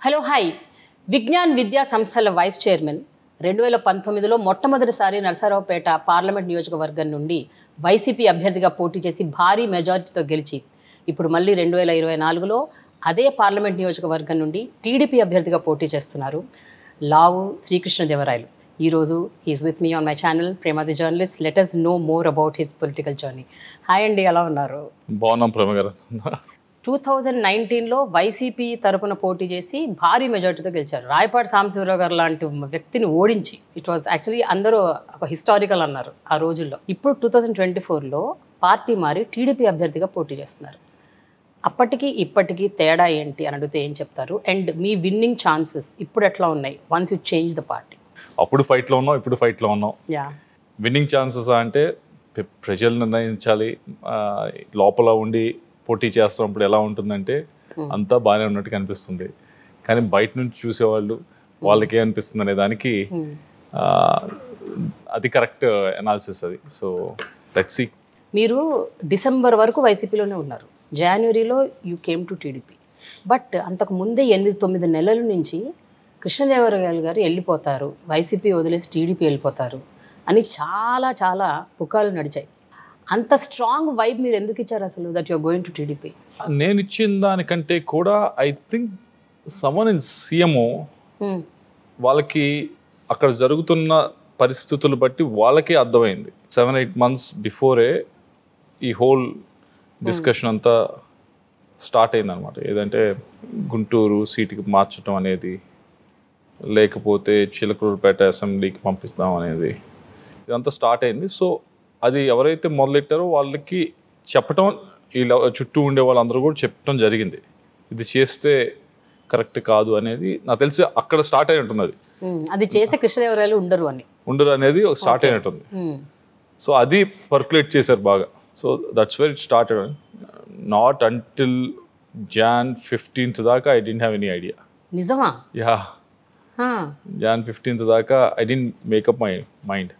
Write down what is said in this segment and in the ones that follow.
Hello hi Vignan విద్యా సంస్థల vice chairman 2019లో మొట్టమొదటిసారి నరసరావుపేట పార్లమెంట్ నియోజకవర్గం నుండి వైసీపీ అభ్యర్థిగా పోటీ చేసి భారీ మెజారిటీతో గెలిచి ఇప్పుడు మళ్ళీ 2024లో అదే పార్లమెంట్ నియోజకవర్గం నుండి టీడీపీ అభ్యర్థిగా పోటీ చేస్తున్నారు లావు శ్రీకృష్ణదేవరాయలు. ఈరోజు he's with me on my channel Prema the journalist. Let us know more about his political journey. Hi అండి, ఎలా ఉన్నారు? బాగున్నాం ప్రేమ గారు. 2019లో వైసీపీ తరపున పోటీ చేసి భారీ మెజార్టీతో గెలిచారు. రాయపాటి సాంబశివరావు గారు లాంటి వ్యక్తిని ఓడించి ఇట్ వాజ్ యాక్చువల్లీ అందరూ ఒక హిస్టారికల్ అన్నారు ఆ రోజుల్లో. ఇప్పుడు 2024లో పార్టీ మారి టీడీపీ అభ్యర్థిగా పోటీ చేస్తున్నారు. అప్పటికి ఇప్పటికీ తేడా ఏంటి అని అడిగితే ఏం చెప్తారు? అండ్ మీ విన్నింగ్ ఛాన్సెస్ ఇప్పుడు ఎట్లా ఉన్నాయి once you change the party? అప్పుడు ఫైట్లో ఉన్నాం, ఇప్పుడు ఫైట్లో ఉన్నాం. యా, విన్నింగ్ ఛాన్సెస్ అంటే ప్రజలు నిర్ణయించాలి. లోపల ఉండి పోటీ చేస్తున్నప్పుడు ఎలా ఉంటుందంటే అంతా బాగానే ఉన్నట్టు కనిపిస్తుంది, కానీ బయట నుంచి చూసేవాళ్ళు వాళ్ళకి ఏమనిపిస్తుంది అనే దానికి అది కరెక్ట్ అనాలిసిస్ అది. So let's see. మీరు డిసెంబర్ వరకు వైసీపీలోనే ఉన్నారు. జనవరిలో you came to TDP. But అంతకు ముందే 8-9 నెలల నుంచి కృష్ణదేవరాయలు గారు వెళ్ళిపోతారు, వైసీపీ వదిలేసి టీడీపీ వెళ్ళిపోతారు అని చాలా చాలా పుకార్లు నడిచాయి. అంత స్ట్రాంగ్ వైబ్ మీరు ఎందుకు ఇచ్చారు అసలు that you are going to TDP? నేను ఇచ్చిన దానికంటే కూడా I think someone in CMO వాళ్ళకి అక్కడ జరుగుతున్న పరిస్థితులు బట్టి వాళ్ళకే అర్థమైంది. 7-8 months బిఫోరే ఈ హోల్ డిస్కషన్ అంతా స్టార్ట్ అయిందనమాట. ఏదంటే గుంటూరు సీటుకి మార్చడం అనేది, లేకపోతే చిలకలూరుపేట అసెంబ్లీకి పంపిస్తాం అనేది, ఇదంతా స్టార్ట్ అయింది. సో అది ఎవరైతే మొదలెట్టారో వాళ్ళకి చెప్పటం, ఇలా చుట్టూ ఉండే వాళ్ళందరూ కూడా చెప్పడం జరిగింది. ఇది చేస్తే కరెక్ట్ కాదు అనేది నాకు తెలిసి అక్కడ స్టార్ట్ అయినట్టుంది. అది చేస్తే కృష్ణదేవరాయలు ఉండరు అనేది స్టార్ట్ అయినట్టుంది. సో అది పర్కులేట్ చేశారు బాగా. So that's where it started. Not until Jan 15th దాకా I don't have any idea. నిజమా? యా, Jan 15th దాకా I don't makeup my mind.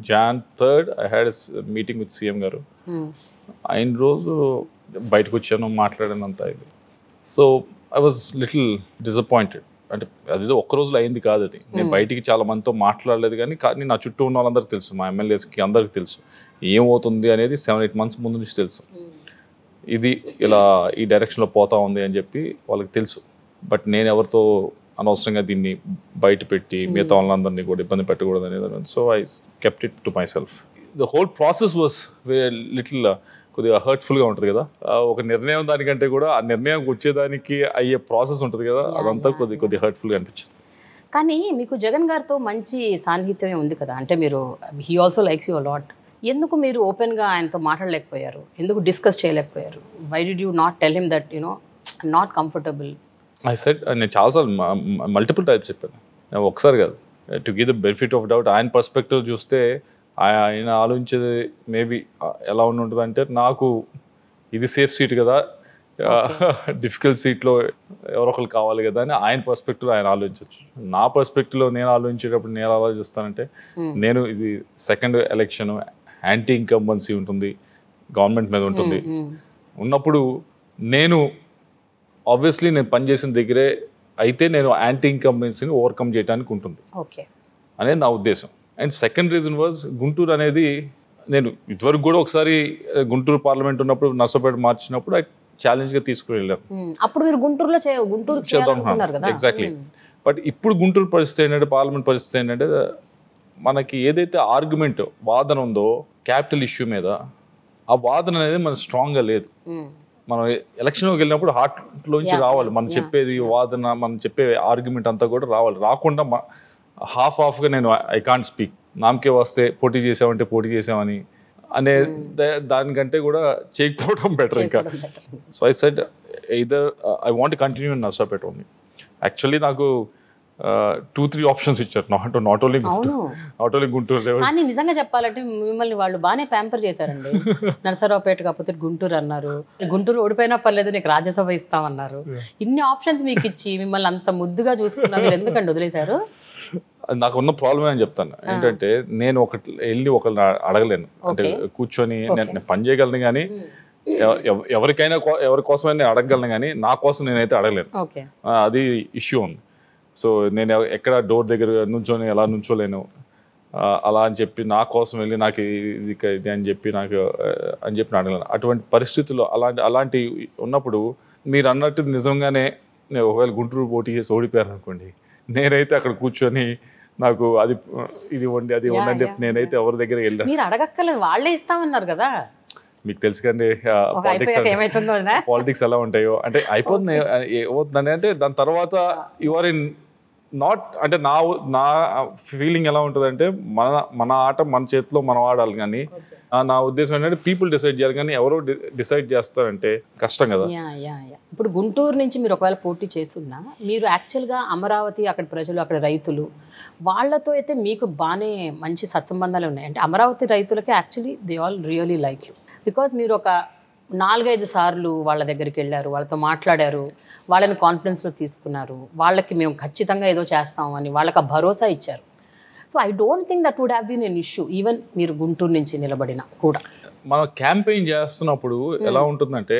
Jan 3rd I had a meeting with CM గారు. అయిన రోజు బయటకు వచ్చాను, మాట్లాడానంత ఇది. So I was little disappointed. అంటే అది ఒక్క రోజులో అయింది కాదు అది. నేను బయటికి చాలా మందితో మాట్లాడలేదు, కానీ నా చుట్టూ ఉన్న వాళ్ళందరికీ తెలుసు, మా ఎమ్మెల్యేస్కి అందరికీ తెలుసు ఏమవుతుంది అనేది. 7-8 months ముందు నుంచి తెలుసు, ఇది ఇలా ఈ డైరెక్షన్లో పోతా ఉంది అని చెప్పి వాళ్ళకి తెలుసు. బట్ నేను ఎవరితో అనవసరంగా దీన్ని బయట పెట్టి మిగతా వాళ్ళందరినీ కూడా ఇబ్బంది పెట్టకూడదు అనేది. So I kept it to my self. The whole process was little కొద్దిగా హర్ట్ఫుల్గా ఉంటుంది కదా. ఒక నిర్ణయం దానికంటే కూడా ఆ నిర్ణయం వచ్చేదానికి అయ్యే ప్రాసెస్ ఉంటుంది కదా, అదంతా కొద్దిగా హర్ట్ఫుల్గా అనిపించింది. కానీ మీకు జగన్ గారితో మంచి సాన్నిహిత్యమే ఉంది కదా, అంటే మీరు he also likes you a lot. ఎందుకు మీరు ఓపెన్గా ఆయనతో మాట్లాడలేకపోయారు? ఎందుకు డిస్కస్ చేయలేకపోయారు? Why did you not tell him that you know I'm not comfortable? I said, నేను చాలాసార్లు మల్టిపుల్ టైప్స్ చెప్పాను, నేను ఒకసారి కాదు. To give the benefit of doubt, ఆయన పర్స్పెక్టివ్ చూస్తే ఆయన ఆలోచించేది మేబీ ఎలా ఉంటుంది అంటే, నాకు ఇది సేఫ్ సీట్ కదా, డిఫికల్ట్ సీట్లో ఎవరో ఒకరు కావాలి కదా అని ఆయన పర్స్పెక్టివ్లో ఆయన ఆలోచించవచ్చు. నా పర్స్పెక్టివ్లో నేను ఆలోచించేటప్పుడు నేను ఆలోచిస్తానంటే, నేను ఇది సెకండ్ ఎలక్షన్, యాంటీ ఇన్కంబెన్సీ ఉంటుంది, గవర్నమెంట్ మీద ఉంటుంది. ఉన్నప్పుడు నేను ఆబ్వియస్లీ నేను పనిచేసిన దగ్గరే అయితే నేను యాంటీ ఇన్కంబెన్సీని ఓవర్కమ్ చేయడానికి ఉంటుంది అనేది నా ఉద్దేశం. And second reason was, Guntur అనేది నేను ఇదివరకు కూడా ఒకసారి గుంటూరు పార్లమెంట్ ఉన్నప్పుడు నర్సరావుపేట మార్చినప్పుడు ఛాలెంజ్గా తీసుకుని వెళ్ళాను. అప్పుడు మీరు గుంటూరులో చేద్దాం. ఎగ్జాక్ట్లీ. బట్ ఇప్పుడు గుంటూరు పరిస్థితి ఏంటంటే, పార్లమెంట్ పరిస్థితి ఏంటంటే, మనకి ఏదైతే ఆర్గ్యుమెంట్ వాదన ఉందో క్యాపిటల్ ఇష్యూ మీద, ఆ వాదన అనేది మనకు స్ట్రాంగ్గా లేదు. మనం ఎలక్షన్లోకి వెళ్ళినప్పుడు హార్ట్లోంచి రావాలి మనం చెప్పేది వాదన, మనం చెప్పే ఆర్గ్యుమెంట్ అంతా కూడా రావాలి. రాకుండా హాఫ్గా నేను ఐ కాంట్ స్పీక్, నామకే వస్తే పోటీ చేసామంటే పోటీ చేసామని అనే దానికంటే కూడా చేయకపోవడం బెటర్ ఇంకా. So I said either I want to continue in Narasaraopet only. Actually నాకు 2-3 ఆప్షన్స్ ఇచ్చారు, నాట్ ఓన్లీ గుంటూరు. కానీ నిజంగా చెప్పాలంటే మిమ్మల్ని వాళ్ళు బాగానే ప్యాంపర్ చేశారండి. నర్సరావుపేట కాకపోతే గుంటూరు అన్నారు, గుంటూరు ఓడిపోయినా పర్లేదు నీకు రాజ్యసభ ఇస్తామన్నారు. ఇన్ని ఆప్షన్స్ మీకు ఇచ్చి మిమ్మల్ని అంత ముద్దుగా చూసుకున్నా మీరు ఎందుకండి వదిలేశారు? నాకు ఉన్న ప్రాబ్లం అని చెప్తాను ఏంటంటే, నేను వెళ్ళి ఒకరిని అడగలేను. అంటే కూర్చొని నేను పని చేయగలను, కానీ ఎవరికైనా ఎవరి కోసమైనా నేను అడగగలను, కానీ నా కోసం నేనైతే అడగలేను. అది ఇష్యూ ఉంది. సో నేను ఎక్కడ డోర్ దగ్గర నుంచొని ఎలా నుంచోలేను అలా అని చెప్పి నా కోసం వెళ్ళి నాకు ఇది అని చెప్పి అడగలేను. అటువంటి పరిస్థితుల్లో అలాంటి ఉన్నప్పుడు మీరు అన్నట్టు నిజంగానే ఒకవేళ గుంటూరు పోటీ చేసి ఓడిపోయారు అనుకోండి, నేనైతే అక్కడ కూర్చొని నాకు అది ఇది ఇవ్వండి అది ఇవ్వండి అని చెప్పి నేనైతే ఎవరి దగ్గర వెళ్ళాను. మీరు అడగక్కర్లేదు, వాళ్ళే ఇస్తామన్నారు కదా. మీకు తెలుసు కండి పాలిటిక్స్ ఎలా ఉంటాయో. అంటే అయిపోతుంది ఏమవుతుందని అంటే దాని తర్వాత యు ఆర్ ఇన్ నాట్ అంటే నా ఫీలింగ్ ఎలా ఉంటుందంటే మన ఆట మన చేతిలో మనం ఆడాలి. కానీ నా ఉద్దేశం ఏంటంటే పీపుల్ డిసైడ్ చేయాలి, కానీ ఎవరో డిసైడ్ చేస్తారంటే కష్టం కదా. ఇప్పుడు గుంటూరు నుంచి మీరు ఒకవేళ పోటీ చేస్తున్నా, మీరు యాక్చువల్గా అమరావతి అక్కడ ప్రజలు అక్కడ రైతులు వాళ్ళతో అయితే మీకు బాగానే మంచి సత్సంబంధాలు ఉన్నాయి. అంటే అమరావతి రైతులకి actually they all really like you, because మీరు ఒక 4-5 సార్లు వాళ్ళ దగ్గరికి వెళ్ళారు, వాళ్ళతో మాట్లాడారు, వాళ్ళని కాన్ఫిడెన్స్లో తీసుకున్నారు, వాళ్ళకి మేము ఖచ్చితంగా ఏదో చేస్తాము అని వాళ్ళకి ఆ భరోసా ఇచ్చారు. So I don't think that would have been an issue even మీరు గుంటూరు నుంచి నిలబడినా కూడా. మనం క్యాంపెయిన్ చేస్తున్నప్పుడు ఎలా ఉంటుందంటే,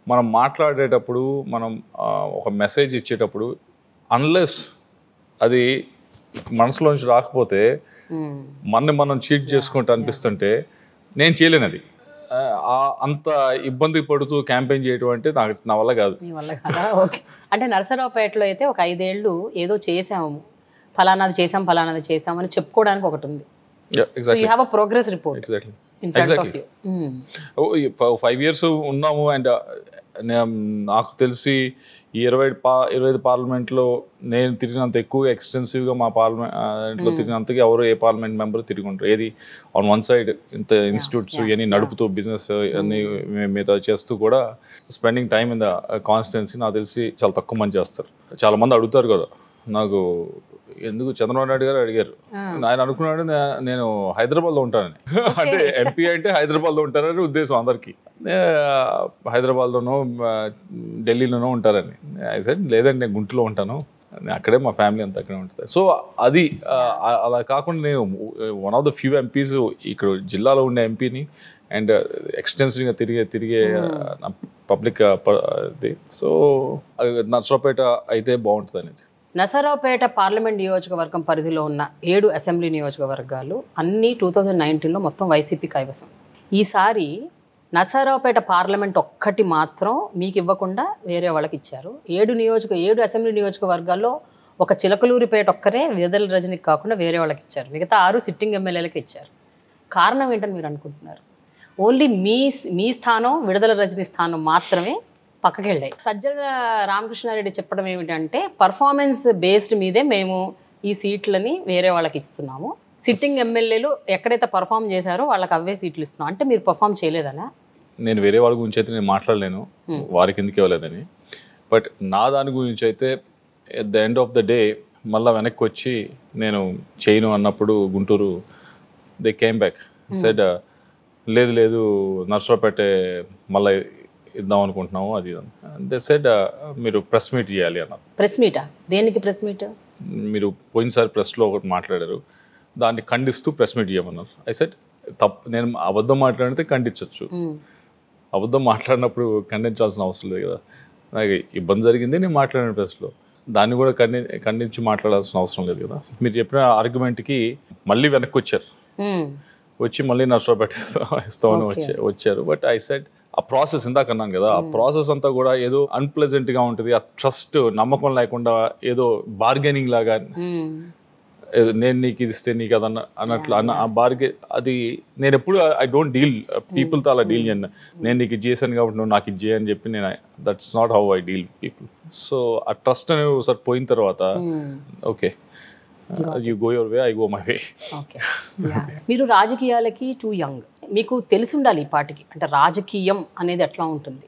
మనం మాట్లాడేటప్పుడు మనం ఒక మెసేజ్ ఇచ్చేటప్పుడు అన్లెస్ అది మనసులోంచి రాకపోతే మనం చీట్ చేసుకుంటూ అనిపిస్తుంటే నేను చేయలేను. అది అంత ఇబ్బంది పడుతూ క్యాంపెయిన్ చేయడం అంటే నా వల్ల కాదు. ఓకే. అంటే నరసరావుపేటలో అయితే ఒక 5 ఏళ్ళు ఏదో చేసాము, ఫలానాది చేసాం అని చెప్పుకోవడానికి ఒకటి ఉంది. You have a progress report. Exactly 5 years ఉన్నాము. అండ్ నాకు తెలిసి ఈ 25 పార్లమెంట్లో నేను తిరిగినంత ఎక్కువగా ఎక్స్టెన్సివ్గా మా పార్లమెంట్లో తిరిగినంతగా ఎవరు ఏ పార్లమెంట్ మెంబర్ తిరిగి ఉంటారు. ఏది ఆన్ వన్ సైడ్ ఇంత ఇన్స్టిట్యూట్స్ ఇవన్నీ నడుపుతూ బిజినెస్ అన్ని మీద చేస్తూ కూడా spending time in the constituency నాకు తెలిసి చాలా తక్కువ మంది చేస్తారు. చాలా మంది అడుగుతారు కదా నాకు, ఎందుకు చంద్రబాబు నాయుడు గారు అడిగారు, ఆయన అనుకున్నాడు నేను హైదరాబాద్లో ఉంటానని. అంటే ఎంపీ అంటే హైదరాబాద్లో ఉంటారని ఉద్దేశం అందరికీ, హైదరాబాద్లోనో ఢిల్లీలోనో ఉంటారని. ఐ సెడ్ లేదండి నేను గుంటూరులో ఉంటాను, అక్కడే మా ఫ్యామిలీ అంతా అక్కడే ఉంటుంది. సో అది అలా కాకుండా నేను one of the few MPs ఇక్కడ జిల్లాలో ఉండే ఎంపీని అండ్ ఎక్స్టెన్సివ్గా తిరిగే పబ్లిక్ ఇది. సో నర్సరావుపేట అయితే బాగుంటుంది అనేది. నరసరావుపేట పార్లమెంట్ నియోజకవర్గం పరిధిలో ఉన్న 7 అసెంబ్లీ నియోజకవర్గాలు అన్నీ 2019లో మొత్తం వైసీపీ కైవసం. ఈసారి నరసరావుపేట పార్లమెంట్ ఒక్కటి మాత్రం మీకు ఇవ్వకుండా వేరే వాళ్ళకి ఇచ్చారు. 7 అసెంబ్లీ నియోజకవర్గాల్లో ఒక చిలకలూరిపేట ఒక్కరే విడుదల రజనికి కాకుండా వేరే వాళ్ళకి ఇచ్చారు. మిగతా 6 సిట్టింగ్ ఎమ్మెల్యేలకి ఇచ్చారు. కారణం ఏంటని మీరు అనుకుంటున్నారు? ఓన్లీ మీ స్థానం విడుదల రజని స్థానం మాత్రమే పక్కకి వెళ్ళాయి. సజ్జల రామకృష్ణారెడ్డి చెప్పడం ఏమిటంటే పర్ఫార్మెన్స్ బేస్డ్ మీదే మేము ఈ సీట్లని వేరే వాళ్ళకి ఇస్తున్నాము, సిట్టింగ్ ఎమ్మెల్యేలు ఎక్కడైతే పర్ఫామ్ చేశారో వాళ్ళకి అవే సీట్లు ఇస్తున్నాం. అంటే మీరు పర్ఫామ్ చేయలేదనా? నేను వేరే వాళ్ళ గురించి అయితే నేను మాట్లాడలేను, వారికి ఎందుకు ఇవ్వలేదని. బట్ నా దాని గురించి అయితే at the end of the day మళ్ళీ వెనక్కి వచ్చి నేను చేయను అన్నప్పుడు Guntur they came back said లేదు నర్సరావుపేట మళ్ళీ ఇద్దాం అనుకుంటున్నాము అది. దే సెడ్ మీరు ప్రెస్ మీట్ చేయాలి అన్నారు. ప్రెస్ మీటా? దేనికి ప్రెస్ మీట్? మీరు పోయినసారి ప్రెస్లో ఒకటి మాట్లాడారు, దాన్ని ఖండిస్తూ ప్రెస్ మీట్ చేయమన్నారు. ఐ సెడ్ నేను అబద్ధం మాట్లాడితే ఖండించవచ్చు, అబద్ధం మాట్లాడినప్పుడు ఖండించాల్సిన అవసరం లేదు కదా. నాకు ఇబ్బంది జరిగింది నేను మాట్లాడిన ప్రెస్లో, దాన్ని కూడా ఖండించి మాట్లాడాల్సిన అవసరం లేదు కదా. మీరు చెప్పిన ఆర్గ్యుమెంట్కి మళ్ళీ వెనక్కి వచ్చి మళ్ళీ నర్సరావుపేట ఇస్తామని వచ్చారు. బట్ ఐ సెడ్ ఆ ప్రాసెస్ ఇందాక అన్నాను కదా, ఆ ప్రాసెస్ అంతా కూడా ఏదో అన్ప్లెజెంట్గా ఉంటుంది. ఆ ట్రస్ట్ నమ్మకం లేకుండా ఏదో బార్గెనింగ్ లాగా, నేను నీకు ఇది ఇస్తే నీకు అది అన్నట్లు ఆ అది నేను ఎప్పుడు ఐ డోంట్ డీల్ పీపుల్తో అలా డీల్ చేయను. నేను నీకు ఇది చేశాను కాబట్టి నువ్వు నాకు ఇది చేయని చెప్పి నేను that's not how I deal people. So ఆ ట్రస్ట్ అనేది ఒకసారి పోయిన తర్వాత okay you go your way, I go my way. మీరు రాజకీయాలకి టూ యంగ్, మీకు తెలిసి ఉండాలి ఈ పాటికి అంటే రాజకీయం అనేది ఎట్లా ఉంటుంది.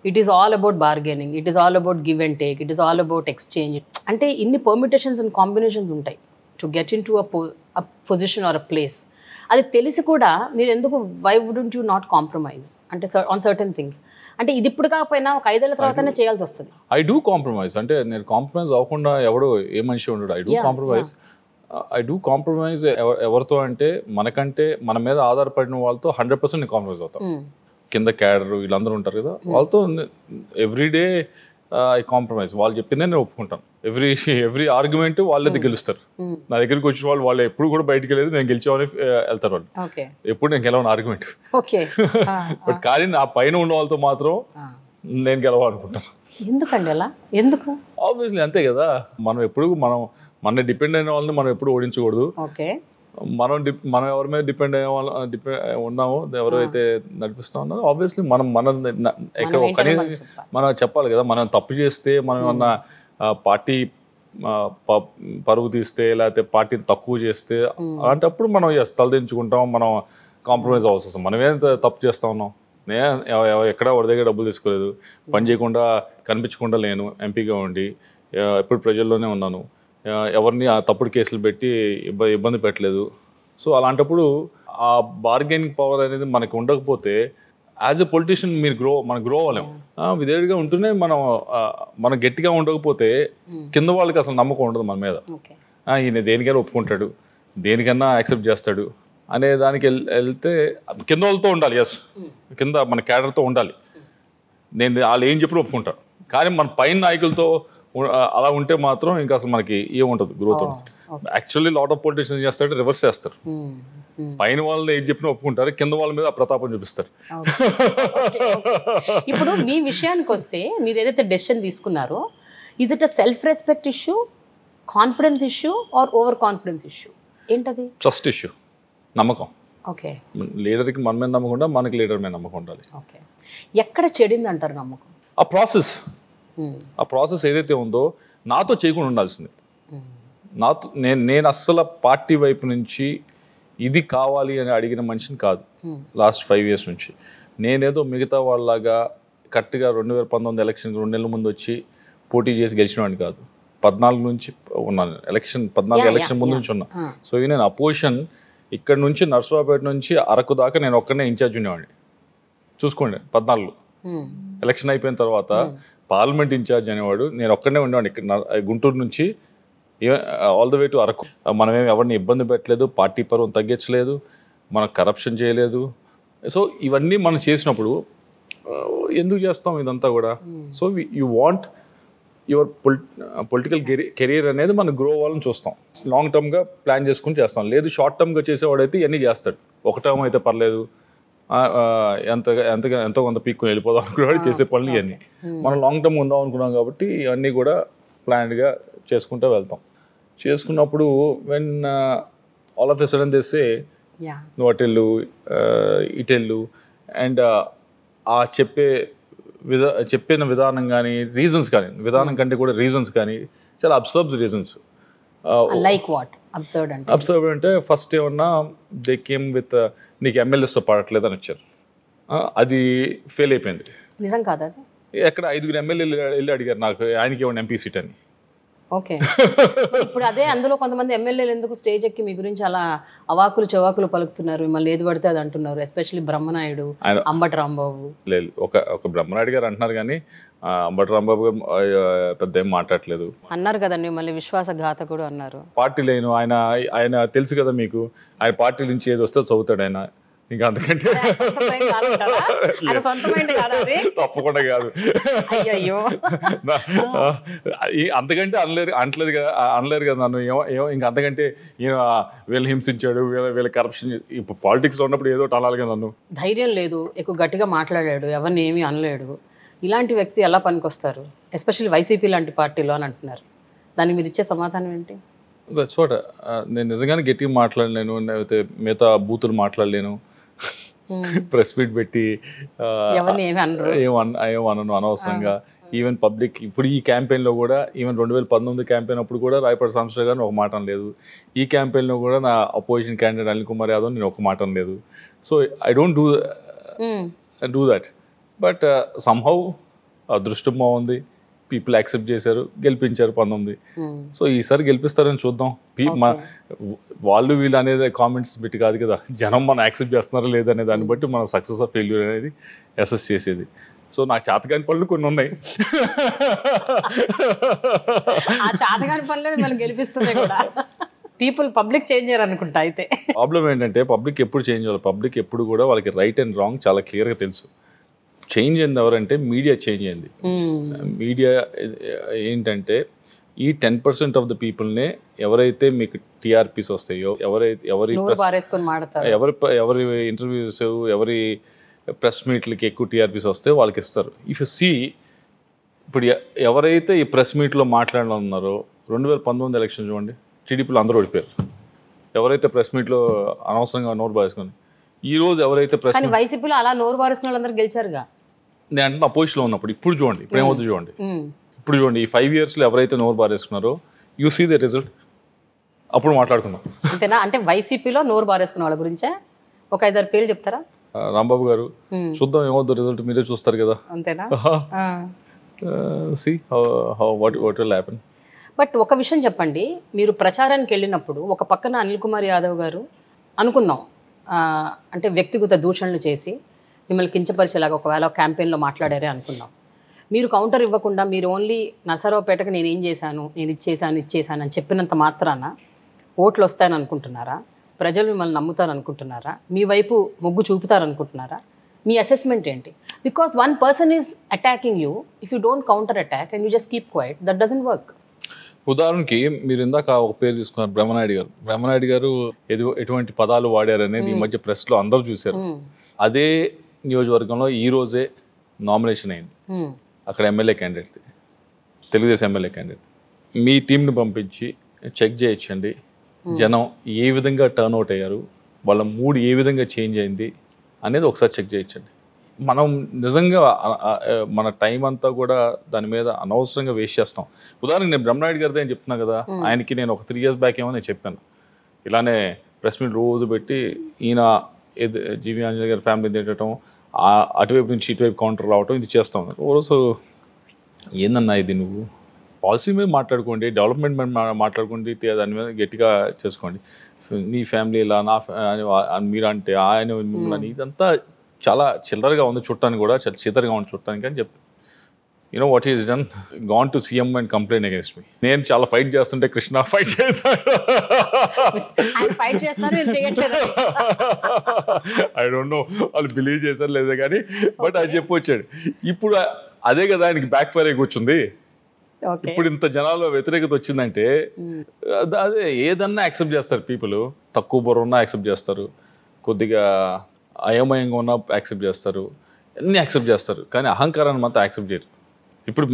It is all about bargaining, it is all about give and take, it is all about exchange. అంటే ఇన్ని పర్మిటేషన్స్ అండ్ కాంబినేషన్స్ ఉంటాయి to get into a position or a place. అది తెలిసి కూడా మీరు ఎందుకు why wouldn't you not compromise అంటే on certain things? అంటే ఇది ఇప్పుడు కాకపోయినా ఒక 5 ఏళ్ల తర్వాతనే చేయాల్సి వస్తుంది. ఐ డూ కాంప్రమైజ్, అంటే నేను కాంప్రమైజ్ అవ్వకుండా ఎవడో ఏ మనిషి ఉండడు. ఐ డూ కాంప్రమైజ్ ఎవరితో అంటే మనకంటే మన మీద ఆధారపడిన వాళ్ళతో 100% నేను కాంప్రమైజ్ అవుతాను. కింద క్యాడర్ వీళ్ళందరూ ఉంటారు కదా, వాళ్ళతో ఎవ్రీడే ఐ కాంప్రమైజ్. వాళ్ళు చెప్పిందే నేను ఒప్పుకుంటాను. ఎవ్రీ ఆర్గ్యుమెంట్ వాళ్ళైతే గెలుస్తారు. నా దగ్గరికి వచ్చిన వాళ్ళు ఎప్పుడు కూడా బయటికి వెళ్ళేది నేను గెలిచామని వెళ్తారు వాళ్ళు. ఎప్పుడు నేను గెలవను ఆర్గ్యుమెంట్. బట్ కానీ నా పైన ఉన్న వాళ్ళతో మాత్రం నేను గెలవాలనుకుంటాను. ఎందుకండి అలా? ఎందుకు? ఆబ్వియస్లీ అంతే కదా. మనం ఎప్పుడు మన డిపెండ్ అయిన వాళ్ళని మనం ఎప్పుడు ఓడించకూడదు. మనం ఎవరి మీద డిపెండ్ ఉన్నామో, ఎవరైతే నడిపిస్తా ఉన్నారో ఆబ్వియస్లీ మనం చెప్పాలి కదా. మనం తప్పు చేస్తే, మనం ఏమన్నా పార్టీ పరువు తీస్తే, లేకపోతే పార్టీని తక్కువ చేస్తే, అలాంటప్పుడు మనం తలదించుకుంటాం, మనం కాంప్రమైజ్ అవ్వాల్సి వస్తుంది. మనమేం తప్పు చేస్తా ఉన్నాం? ఎక్కడా వాడి దగ్గర డబ్బులు తీసుకోలేదు, పని చేయకుండా కనిపించకుండా లేను, ఎంపీగా ఉండి ఎప్పుడు ప్రజల్లోనే ఉన్నాను, ఎవరిని ఆ తప్పుడు కేసులు పెట్టి ఇబ్బంది పెట్టలేదు. సో అలాంటప్పుడు ఆ బార్గెనింగ్ పవర్ అనేది మనకు ఉండకపోతే యాజ్ ఎ పొలిటీషియన్ మనం గ్రో అవ్వలేము. విధేయుడిగా ఉంటూనే మనం గట్టిగా ఉండకపోతే కింద వాళ్ళకి అసలు నమ్మకం ఉండదు మన మీద. ఈయన దేనికైనా ఒప్పుకుంటాడు, దేనికన్నా యాక్సెప్ట్ చేస్తాడు అనే దానికి వెళ్తే కింద వాళ్ళతో ఉండాలి. ఎస్, కింద మన క్యాడర్తో ఉండాలి. నేను వాళ్ళు ఏం చెప్పి ఒప్పుకుంటాను. కానీ మన పైన నాయకులతో అలా ఉంటే మాత్రం ఇంకా అసలు మనకి ఏముంటుంది, గ్రోత్ ఉంటుంది. యాక్చువల్లీ లాట్ ఆఫ్ పొలిటీషియన్స్ చేస్తారంటే రివర్స్ చేస్తారు. పైన వాళ్ళు ఏం చెప్పినా ఒప్పుకుంటారు, కింద వాళ్ళ మీద ప్రతాపం చూపిస్తారు. ఇప్పుడు మీ విషయానికి వస్తే, మీరు ఏదైతే డెసిషన్ తీసుకున్నారో, is it a self respect issue, confidence issue or over confidence issue? ఏంటది? ట్రస్ట్ ఇష్యూ, నమ్మకం. ఓకే, లీడర్కి మన మీద నమ్మకం ఉండాలి, మనకి లీడర్ మీద నమ్మకం ఉండాలి. ఓకే, ఎక్కడ చెడింది అంటారు నమ్మకం? ఆ ప్రాసెస్ ఏదైతే ఉందో నాతో చేయకుండా ఉండాల్సింది. నేను అస్సలు పార్టీ వైపు నుంచి ఇది కావాలి అని అడిగిన మనిషిని కాదు. లాస్ట్ 5 years నుంచి నేనేదో మిగతా వాళ్ళలాగా కరెక్ట్గా 2019 ఎలక్షన్ 2 నెలల ముందు వచ్చి పోటీ చేసి గెలిచిన వాడిని కాదు. 14 నుంచి ఉన్నాను, 14 ఎలక్షన్ ముందు నుంచి ఉన్నా. సో నేను అపోజిషన్ ఇక్కడ నుంచి నర్సరావుపేట నుంచి అరకు దాకా నేను ఒక్కనే ఇన్ఛార్జ్ ఉండేవాడిని. చూసుకోండి, 14 ఎలక్షన్ అయిపోయిన తర్వాత పార్లమెంట్ ఇన్ఛార్జ్ అనేవాడు నేను ఒక్కనే ఉండేవాడిని. ఇక్కడ గుంటూరు నుంచి all the way to Araku. మనమేమి ఎవరిని ఇబ్బంది పెట్టలేదు, పార్టీ పరువును తగ్గించలేదు, మనం కరప్షన్ చేయలేదు. సో ఇవన్నీ మనం చేసినప్పుడు ఎందుకు చేస్తాం ఇదంతా కూడా? So you want your political career అనేది మనం గ్రో అవ్వాలని చూస్తాం. లాంగ్ టర్మ్గా ప్లాన్ చేసుకుని చేస్తాం. లేదు షార్ట్ టర్మ్గా చేసేవాడైతే ఇవన్నీ చేస్తాడు. ఒక టర్మ్ అయితే పర్లేదు, ఎంతో కొంత పీక్కుని వెళ్ళిపోదాం అనుకునేవాడు చేసే పనులు ఇవన్నీ. మనం లాంగ్ టర్మ్ ఉందాం అనుకున్నాం కాబట్టి ఇవన్నీ కూడా ప్లాన్డ్గా చేసుకుంటూ వెళ్తాం. చేసుకున్నప్పుడు when all of a sudden తెస్తే నువ్వు అటెళ్ళు ఇటెళ్ళు అండ్ ఆ చెప్పిన విధానం కానీ రీజన్స్ కానీ, విధానం కంటే కూడా రీజన్స్ కానీ చాలా observe reasons. Like what observe అంటే ఫస్ట్ ఏమన్నా దే కేమ్ విత్ నీకు ఎమ్మెల్యేస్తో పడట్లేదు అని వచ్చారు. అది ఫెయిల్ అయిపోయింది. నిజం కాదు అది? ఎక్కడ 5 ఎమ్మెల్యేలు వెళ్ళి అడిగారు నాకు ఆయనకి ఏమన్నా ఎంపీ సీట్ అని. ఓకే, ఇప్పుడు అదే అందులో కొంతమంది ఎమ్మెల్యేలు ఎందుకు స్టేజ్ ఎక్కి మీ గురించి అలా అవాకులు చవాకులు పలుకుతున్నారు, మిమ్మల్ని ఏది పడితే అది అంటున్నారు, ఎస్పెషల్లీ బ్రహ్మనాయుడు, అంబటి రాంబాబు? లేదు, ఒక బ్రహ్మనాయుడు గారు అంటున్నారు కానీ అంబటి రాంబాబు గారు పెద్ద ఏం మాట్లాడలేదు అన్నారు కదండి. మళ్ళీ విశ్వాసఘాతకుడు అన్నారు. పార్టీ లేను ఆయన తెలుసు కదా మీకు, ఆయన పార్టీ నుంచి ఏది వస్తే చదువుతాడు ఆయన. ఇంకా అంతకంటే తప్పకుండా కాదు, అంతకంటే అనలేరు కదా నన్ను. ఇంకా అంతకంటే ఈయన వీళ్ళు హింసించాడు, వీళ్ళ కరప్షన్. ఇప్పుడు పాలిటిక్స్లో ఉన్నప్పుడు ఏదో అనాలి కదా నన్ను. ధైర్యం లేదు, ఎక్కువ గట్టిగా మాట్లాడాడు, ఎవరిని ఏమీ అనలేడు, ఇలాంటి వ్యక్తి ఎలా పనికొస్తారు ఎస్పెషల్లీ వైసీపీ లాంటి పార్టీలో అని అంటున్నారు. దానికి మీరు ఇచ్చే సమాధానం ఏంటి? చోట నేను నిజంగానే గట్టిగా మాట్లాడలేను, లేకపోతే మిగతా బూతులు మాట్లాడలేను, ప్రెస్ మీట్ పెట్టి ఏమనను అనవసరంగా. ఈవెన్ పబ్లిక్ ఇప్పుడు ఈ క్యాంపెయిన్లో కూడా, ఈవెన్ 2019 క్యాంపెయిన్ అప్పుడు కూడా రాయపాటి సాంబశివరావు గారిని ఒక మాట అనలేదు. ఈ క్యాంపెయిన్లో కూడా నా అపోజిషన్ క్యాండిడేట్ అనిల్ కుమార్ యాదవ్ నేను ఒక మాట అనలేదు. So I don't do that. But somehow అదృష్టం బాగుంది, పీపుల్ యాక్సెప్ట్ చేశారు, గెలిపించారు 19. సో ఈసారి గెలిపిస్తారని చూద్దాం. వాళ్ళు వీళ్ళు అనేది కామెంట్స్ పెట్టి కాదు కదా, జనం మనం యాక్సెప్ట్ చేస్తున్నారా లేదనే దాన్ని బట్టి మన సక్సెస్ ఆఫ్ ఫెయిల్యూర్ అనేది అసెస్ చేసేది. సో నాకు చేతకాని పనులు కొన్ని ఉన్నాయి. పీపుల్ పబ్లిక్ చేంజ్ అయ్యారు అనుకుంటా అయితే. ప్రాబ్లం ఏంటంటే పబ్లిక్ ఎప్పుడు చేంజ్ అవ్వాలి, పబ్లిక్ ఎప్పుడు కూడా వాళ్ళకి రైట్ అండ్ రాంగ్ చాలా క్లియర్గా తెలుసు. చేంజ్ అయింది ఎవరంటే మీడియా చేంజ్ అయింది. మీడియా ఏంటంటే ఈ 10% ఆఫ్ ద పీపుల్నే ఎవరైతే మీకు టీఆర్పీస్ వస్తాయో, ఎవరి ఇంటర్వ్యూస్, ఎవరి ప్రెస్ మీట్లకి ఎక్కువ టీఆర్పీస్ వస్తే వాళ్ళకి ఇస్తారు. ఇఫ్ యు సీ ఇప్పుడు ఎవరైతే ఈ ప్రెస్ మీట్లో మాట్లాడాలన్నారో 2019 ఎలక్షన్ చూడండి, టీడీపీలో అందరూ ఓడిపోయారు. ఎవరైతే ప్రెస్ మీట్లో అనవసరంగా నోరు బారేసుకొని, ఈ రోజు ఎవరైతే ప్రెస్ వైసీపీలో అలా నోరు బారేసుకున్న వాళ్ళందరూ గెలిచారుగా. నేను అంటే అపోజిషన్లో ఉన్నప్పుడు, ఇప్పుడు చూడండి, ఇప్పుడు ఏమవుతుంది చూడండి, ఇప్పుడు చూడండి, ఈ 5 yearsలో ఎవరైతే నోరు బారేసుకున్నారో యూ సీ ద రిజల్ట్. అప్పుడు మాట్లాడుకుందాం. అంతేనా? అంటే వైసీపీలో నోరు బారేసుకున్న వాళ్ళ గురించే ఒక 5-6 పేర్లు చెప్తారా? రాంబాబు గారు, చూద్దాం ఏమవుతుంది రిజల్ట్, మీరే చూస్తారు కదా. అంతేనా? See what will happen. But ఒక విషయం చెప్పండి, మీరు ప్రచారానికి వెళ్ళినప్పుడు ఒక పక్కన అనిల్ కుమార్ యాదవ్ గారు అనుకుందాం అంటే వ్యక్తిగత దూషణలు చేసి మిమ్మల్ని కించపరిచేలాగా ఒకవేళ క్యాంపెయిన్లో మాట్లాడారే అనుకుందాం. మీరు కౌంటర్ ఇవ్వకుండా మీరు ఓన్లీ నరసరావుపేటకు నేను ఏం చేశాను, నేను ఇచ్చేసాను అని చెప్పినంత మాత్రాన ఓట్లు వస్తాయని అనుకుంటున్నారా? ప్రజలు మిమ్మల్ని నమ్ముతారు అనుకుంటున్నారా? మీ వైపు మొగ్గు చూపుతారు అనుకుంటున్నారా? మీ అసెస్మెంట్ ఏంటి? Because one person is attacking you, if you don't counter attack and you just keep quiet, that doesn't work. ఉదాహరణకి మీరు ఇందాక ఒక పేరు తీసుకున్నారు, బ్రహ్మనాయుడు గారు. బ్రహ్మనాయుడు గారు ఎటువంటి పదాలు వాడారు అనేది ఈ మధ్య ప్రెస్లో అందరూ చూశారు. అదే నియోజకవర్గంలో ఈ రోజే నామినేషన్ అయింది, అక్కడ MLA candidate, Telugu Desam MLA candidate. మీ టీంని పంపించి చెక్ చేయించండి, జనం ఏ విధంగా టర్న్అవుట్ అయ్యారు, వాళ్ళ మూడ్ ఏ విధంగా చేంజ్ అయింది అనేది ఒకసారి చెక్ చేయించండి. మనం నిజంగా మన టైం అంతా కూడా దాని మీద అనవసరంగా వేస్ట్ చేస్తాం. ఉదాహరణకి నేను బ్రహ్మనాయుడు గారితో ఏం చెప్తున్నా కదా, ఆయనకి నేను ఒక 3 years బ్యాక్ ఏమో నేను చెప్పాను, ఇలానే ప్రెస్ మీట్ రోజు పెట్టి ఈయన జీవి ఆంజనేయ గారి ఫ్యామిలీ తిట్టడం, అటువైపు నుంచి ఇటువైపు కౌంటర్ రావటం, ఇది చేస్తాం. ఓరోజు ఏందన్నా ఇది, నువ్వు పాలసీ మీద మాట్లాడుకోండి, డెవలప్మెంట్ మీద మాట్లాడుకోండి, దాని మీద గట్టిగా చేసుకోండి. నీ ఫ్యామిలీ ఇలా, నా మీరంటే ఆయన మిమ్మల్ని, ఇదంతా చాలా చిల్లరగా ఉంది చూడటానికి, కూడా చాలా చిల్లరగా ఉంది చూడటానికి అని చెప్పి, you know what is done, gone to CM and complaint against me. నేను చాలా ఫైట్ చేస్తుంటే కృష్ణ ఫైట్ చేస్తాడు, ఐ డోంట్ నో వాళ్ళు బిలీవ్ చేశారు లేదా కానీ, బట్ అది చెప్పి వచ్చాడు. ఇప్పుడు అదే కదా ఆయనకి బ్యాక్ ఫైర్ అయి కూర్చుంది. ఇప్పుడు ఇంత జనాల్లో వ్యతిరేకత వచ్చిందంటే అదే ఏదన్నా యాక్సెప్ట్ చేస్తారు పీపుల్. తక్కువ బుర్ర ఉన్నా యాక్సెప్ట్ చేస్తారు, కొద్దిగా అయోమయంగా ఉన్నా యాక్సెప్ట్ చేస్తారు, అన్నీ యాక్సెప్ట్ చేస్తారు, కానీ అహంకారాన్ని మాత్రం యాక్సెప్ట్ చేయరు. ఇప్పుడు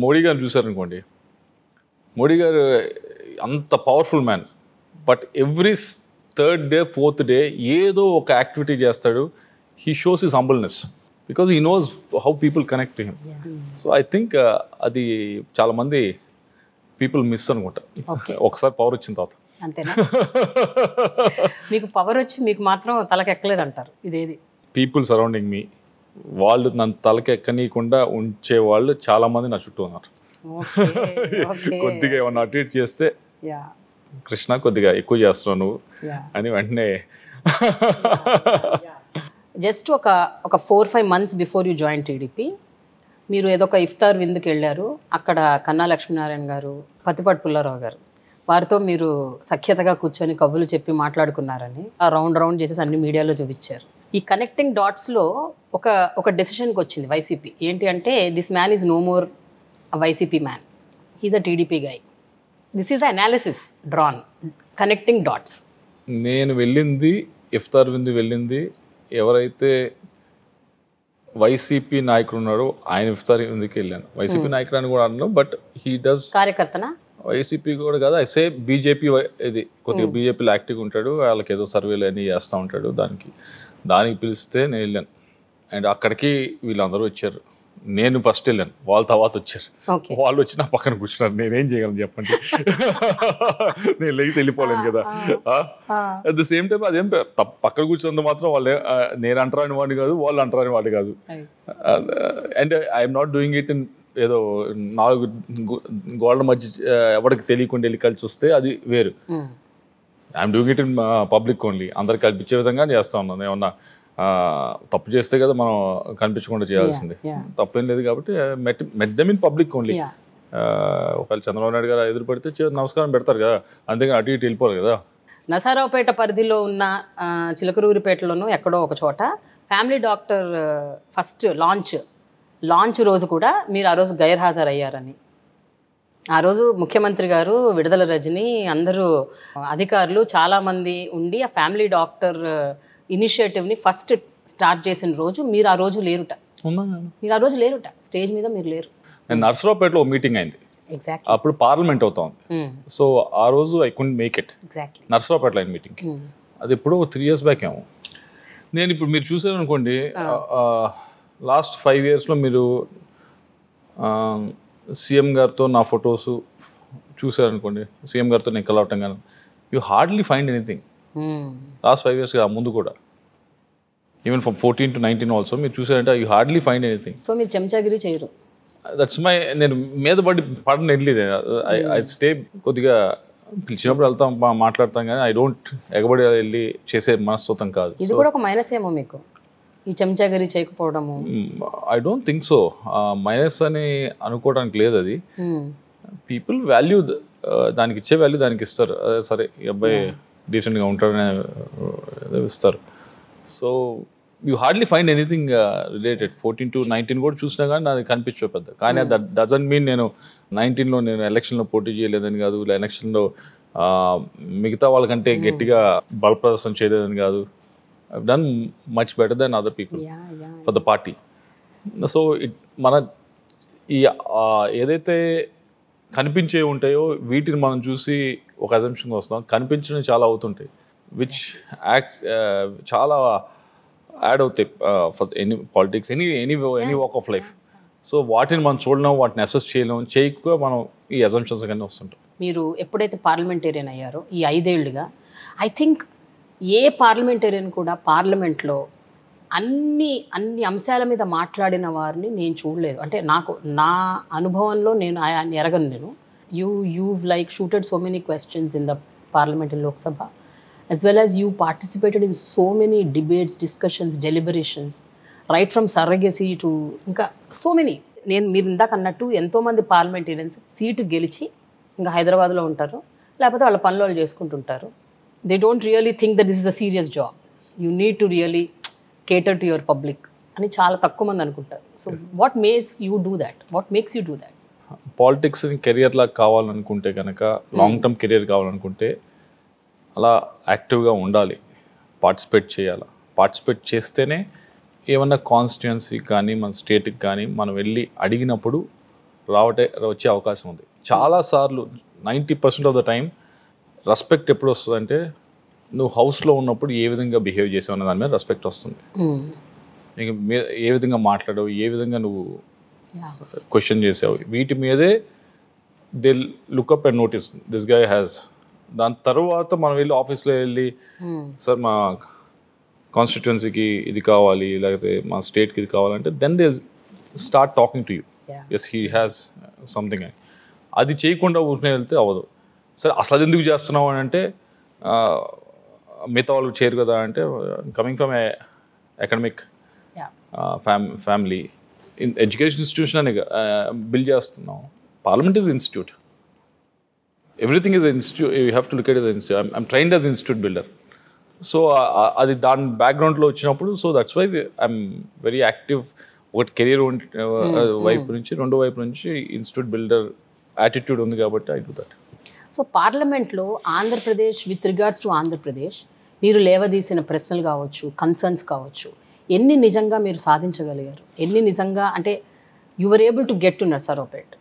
మోడీ గారు చూసారనుకోండి, మోడీ గారు అంత powerful man, but every 3rd day 4th day ఏదో ఒక యాక్టివిటీ చేస్తాడు. He shows his humbleness because he knows how people connect to him. So I think అది చాలామంది పీపుల్ మిస్ అనుకుంటా, ఒకసారి పవర్ వచ్చిన తర్వాత. అంతేనా? మీకు పవర్ వచ్చి మీకు మాత్రం తలకెక్కలేదు అంటారు. ఇదేది పీపుల్ సరౌండింగ్ మీ, వాళ్ళు నన్ను తలకెక్కనీయకుండా ఉంచే వాళ్ళు చాలామంది నా చుట్టూ ఉన్నారు. కొద్దిగా ఏమన్నా అటు ఇటు చేస్తే కృష్ణ కొద్దిగా ఎక్కువ చేస్తున్నావు నువ్వు అని వెంటనే. జస్ట్ ఒక 4-5 months before you join TDP, మీరు ఏదో ఒక ఇఫ్తార్ విందుకు వెళ్ళారు. అక్కడ కన్నా లక్ష్మీనారాయణ గారు, పత్తిపాటి పుల్లారావు గారు, వారితో మీరు సఖ్యతగా కూర్చొని కబుర్లు చెప్పి మాట్లాడుకున్నారని ఆ రౌండ్ చేసేసి అన్ని మీడియాలో చూపించారు. ఈ కనెక్టింగ్ డాట్స్లో ఒక డెసిషన్కి వచ్చింది వైసీపీ. ఏంటి అంటే, this man is no more a YCP man, he's a TDP guy. This is the analysis drawn, connecting dots. నేను వెళ్ళింది ఇఫ్తార్ విందు వెళ్ళింది, ఎవరైతే వైసీపీ నాయకుడు ఉన్నాడో ఆయన ఇఫ్తార్ విందుకి వెళ్ళాను. వైసీపీ నాయకుడు అని కూడా అన్నాను, బట్ హీ డస్ కార్యకర్తనా, వైసీపీ కూడా కాదు, ఐసే బీజేపీ. ఇది కొద్దిగా బీజేపీలో యాక్టివ్గా ఉంటాడు, వాళ్ళకి ఏదో సర్వేలు అన్నీ చేస్తూ ఉంటాడు. దానికి పిలిస్తే నేను వెళ్ళాను. అండ్ అక్కడికి వీళ్ళందరూ వచ్చారు. నేను ఫస్ట్ వెళ్ళాను, వాళ్ళ తర్వాత వచ్చారు. వాళ్ళు వచ్చి నా పక్కన కూర్చున్నారు. నేనేం చేయగలను చెప్పండి, నేను లేచి వెళ్ళిపోలేను కదా. అట్ ద సేమ్ టైం అదేం పక్కన కూర్చున్నందుకు మాత్రం వాళ్ళు నేను అంటరాని వాడిని కాదు, వాళ్ళు అంటరాని వాడు కాదు. And I'm not doing it in ఏదో 4 గోడల మధ్య ఎవరికి తెలియకుండా వెళ్ళి కలిసి వస్తే అది వేరు. I'm doing it in public only, అందరికి కల్పించే విధంగా చేస్తా ఉన్నాను. ఏమన్నా తప్పు చేస్తే కదా మనం కనిపించకుండా చేయాల్సింది, తప్పేం లేదు. కాబట్టి met them in public only. ఒకవేళ చంద్రబాబు నాయుడు గారు ఎదురు పడితే నమస్కారం పెడతారు కదా, అంతేగాని అటు ఇటు వెళ్ళిపోరు కదా. నరసరావుపేట పరిధిలో ఉన్న చిలకలూరిపేటలోనూ ఎక్కడో ఒక చోట ఫ్యామిలీ డాక్టర్ ఫస్ట్ లాంచ్ రోజు కూడా మీరు ఆ రోజు గైర్హాజరయ్యారని. ఆ రోజు ముఖ్యమంత్రి గారు, విడుదల రజని, అందరూ అధికారులు చాలామంది ఉండి ఆ ఫ్యామిలీ డాక్టర్ ఇనిషియేటివ్ని ఫస్ట్ స్టార్ట్ చేసిన రోజు మీరు ఆ రోజు లేరుట. మీరు ఆ రోజు లేరుట, స్టేజ్ మీద మీరు లేరు. నర్సరావుపేటలో మీటింగ్ అయింది, ఎగ్జాక్ట్లీ అప్పుడు పార్లమెంట్ అవుతుంది. సో ఆ రోజు I could make it. Exactly నర్సరావుపేటలో అయిన మీటింగ్, అది ఎప్పుడో 3 years బ్యాక్ ఏమో. నేను ఇప్పుడు మీరు చూసారనుకోండి, లాస్ట్ 5 yearsలో మీరు సీఎం గారితో నా ఫొటోస్ చూసారనుకోండి, సీఎం గారితో నేను కలవటం కానీ, you hardly find anything. Last 5 years ముందు కూడా, ఈవెన్ ఫ్రమ్ 14 to 19 ఆల్సో మీరు చూసారంటే you hardly find anything. So మీరు చెంచాగిరి చేయరు. దట్స్ మై, నేను మీద పడిన వెళ్ళేది. ఐ స్టే, కొద్దిగా పిలిచినప్పుడు వెళ్తాం, మాట్లాడతాం, కానీ ఐ డోంట్ ఎగబడి వెళ్ళి చేసే మనస్తత్వం కాదు. ఇది కూడా ఒక మైనస్ ఏమో మీకు, ఈ చెంచాగిరి చేయకపోవడము? I don't think so. Minus అని అనుకోవడానికి లేదు. అది పీపుల్ వాల్యూ, దానికి ఇచ్చే వాల్యూ దానికి ఇస్తారు. అదే సరే ఈ అబ్బాయి డీసెంట్గా ఉంటాడనే ఇస్తారు. So you hardly find anything related. 14 to 19 కూడా చూసినా కానీ నాకు కనిపించవు పెద్ద. కానీ దట్ డజంట్ మీన్ నేను 19లో నేను ఎలక్షన్లో పోటీ చేయలేదని కాదు, ఎలక్షన్లో మిగతా వాళ్ళకంటే గట్టిగా బల ప్రదర్శన చేయలేదని కాదు. I've done much better than other people for the party. So మన ఈ ఏదైతే కనిపించే ఉంటాయో వీటిని మనం చూసి ఒక అజంప్షన్కి వస్తాం. కనిపించడం చాలా అవుతుంటాయి, విచ్ చాలా యాడ్ అవుతాయి for any politics, any walk of life. So వాటిని మనం చూడడం, వాటిని అసెస్ చేయలేం, చేయక మనం ఈ అజంప్షన్స్ కానీ వస్తుంటాం. మీరు ఎప్పుడైతే పార్లమెంటేరియన్ అయ్యారో ఈ 5 ఏళ్లుగా, ఐ థింక్ ఏ పార్లమెంటేరియన్ కూడా పార్లమెంట్లో అన్ని అంశాల మీద మాట్లాడిన వారిని నేను చూడలేదు. అంటే నా అనుభవంలో నేను ఆయన ఎరగను. నేను you've like shooted so many questions in the parliament in Lok Sabha, as well as you participated in so many debates, discussions, deliberations, right from surrogacy to ఇంకా so many. మీరు ఇందాక అన్నట్టు ఎంతోమంది పార్లమెంటేరియన్స్ సీటు గెలిచి ఇంకా హైదరాబాద్లో ఉంటారు, లేకపోతే వాళ్ళ పనులు వాళ్ళు చేసుకుంటుంటారు. They don't really think that this is a serious job. You need to really cater to your public అని చాలా తక్కువ మంది అనుకుంటారు. So what makes you do that? What makes you do that? పాలిటిక్స్ని కెరియర్ లాగా కావాలనుకుంటే కనుక, లాంగ్ టర్మ్ కెరియర్ కావాలనుకుంటే అలా యాక్టివ్గా ఉండాలి, పార్టిసిపేట్ చేయాలి. పార్టిసిపేట్ చేస్తేనే ఏమన్నా కాన్స్టిట్యుయెన్సీకి కానీ మన స్టేట్కి కానీ మనం వెళ్ళి అడిగినప్పుడు వచ్చే అవకాశం ఉంది. చాలాసార్లు 90% ఆఫ్ ద టైం రెస్పెక్ట్ ఎప్పుడు వస్తుందంటే, నువ్వు హౌస్లో ఉన్నప్పుడు ఏ విధంగా బిహేవ్ చేసావు అన్న దాని మీద రెస్పెక్ట్ వస్తుంది. ఇంక ఏ విధంగా మాట్లాడావు, ఏ విధంగా నువ్వు క్వశ్చన్ చేసావు, వీటి మీదే they look up and notice this guy has. దాని తర్వాత మనం వెళ్ళి ఆఫీస్లో వెళ్ళి, సార్ మా కాన్స్టిట్యుయెన్సీకి ఇది కావాలి, లేకపోతే మా స్టేట్కి ఇది కావాలంటే, then they start talking to you, yes he has something అని. అది చేయకుండా ఊరికే వెళ్తే అవ్వదు. సరే అసలు అది ఎందుకు చేస్తున్నావు అని అంటే, మిగతా వాళ్ళకి చేయరు కదా అంటే, coming from a academic family, education institution అని బిల్డ్ చేస్తున్నాం. Parliament is institute, everything is institute, you have to look at the institute. I'm trained as institute builder. So అది దాని బ్యాక్గ్రౌండ్లో వచ్చినప్పుడు, so that's why I'm very active. ఒకటి career వైపు నుంచి, రెండో వైపు నుంచి ఇన్స్టిట్యూట్ బిల్డర్ యాటిట్యూడ్ ఉంది కాబట్టి ఐ డూ దట్. సో పార్లమెంట్లో Andhra Pradesh, with regards to Andhra Pradesh, మీరు లేవదీసిన ప్రశ్నలు కావచ్చు, కన్సర్న్స్ కావచ్చు, ఎన్ని నిజంగా మీరు సాధించగలిగారు? ఎన్ని నిజంగా అంటే your able to get to Narasaraopet?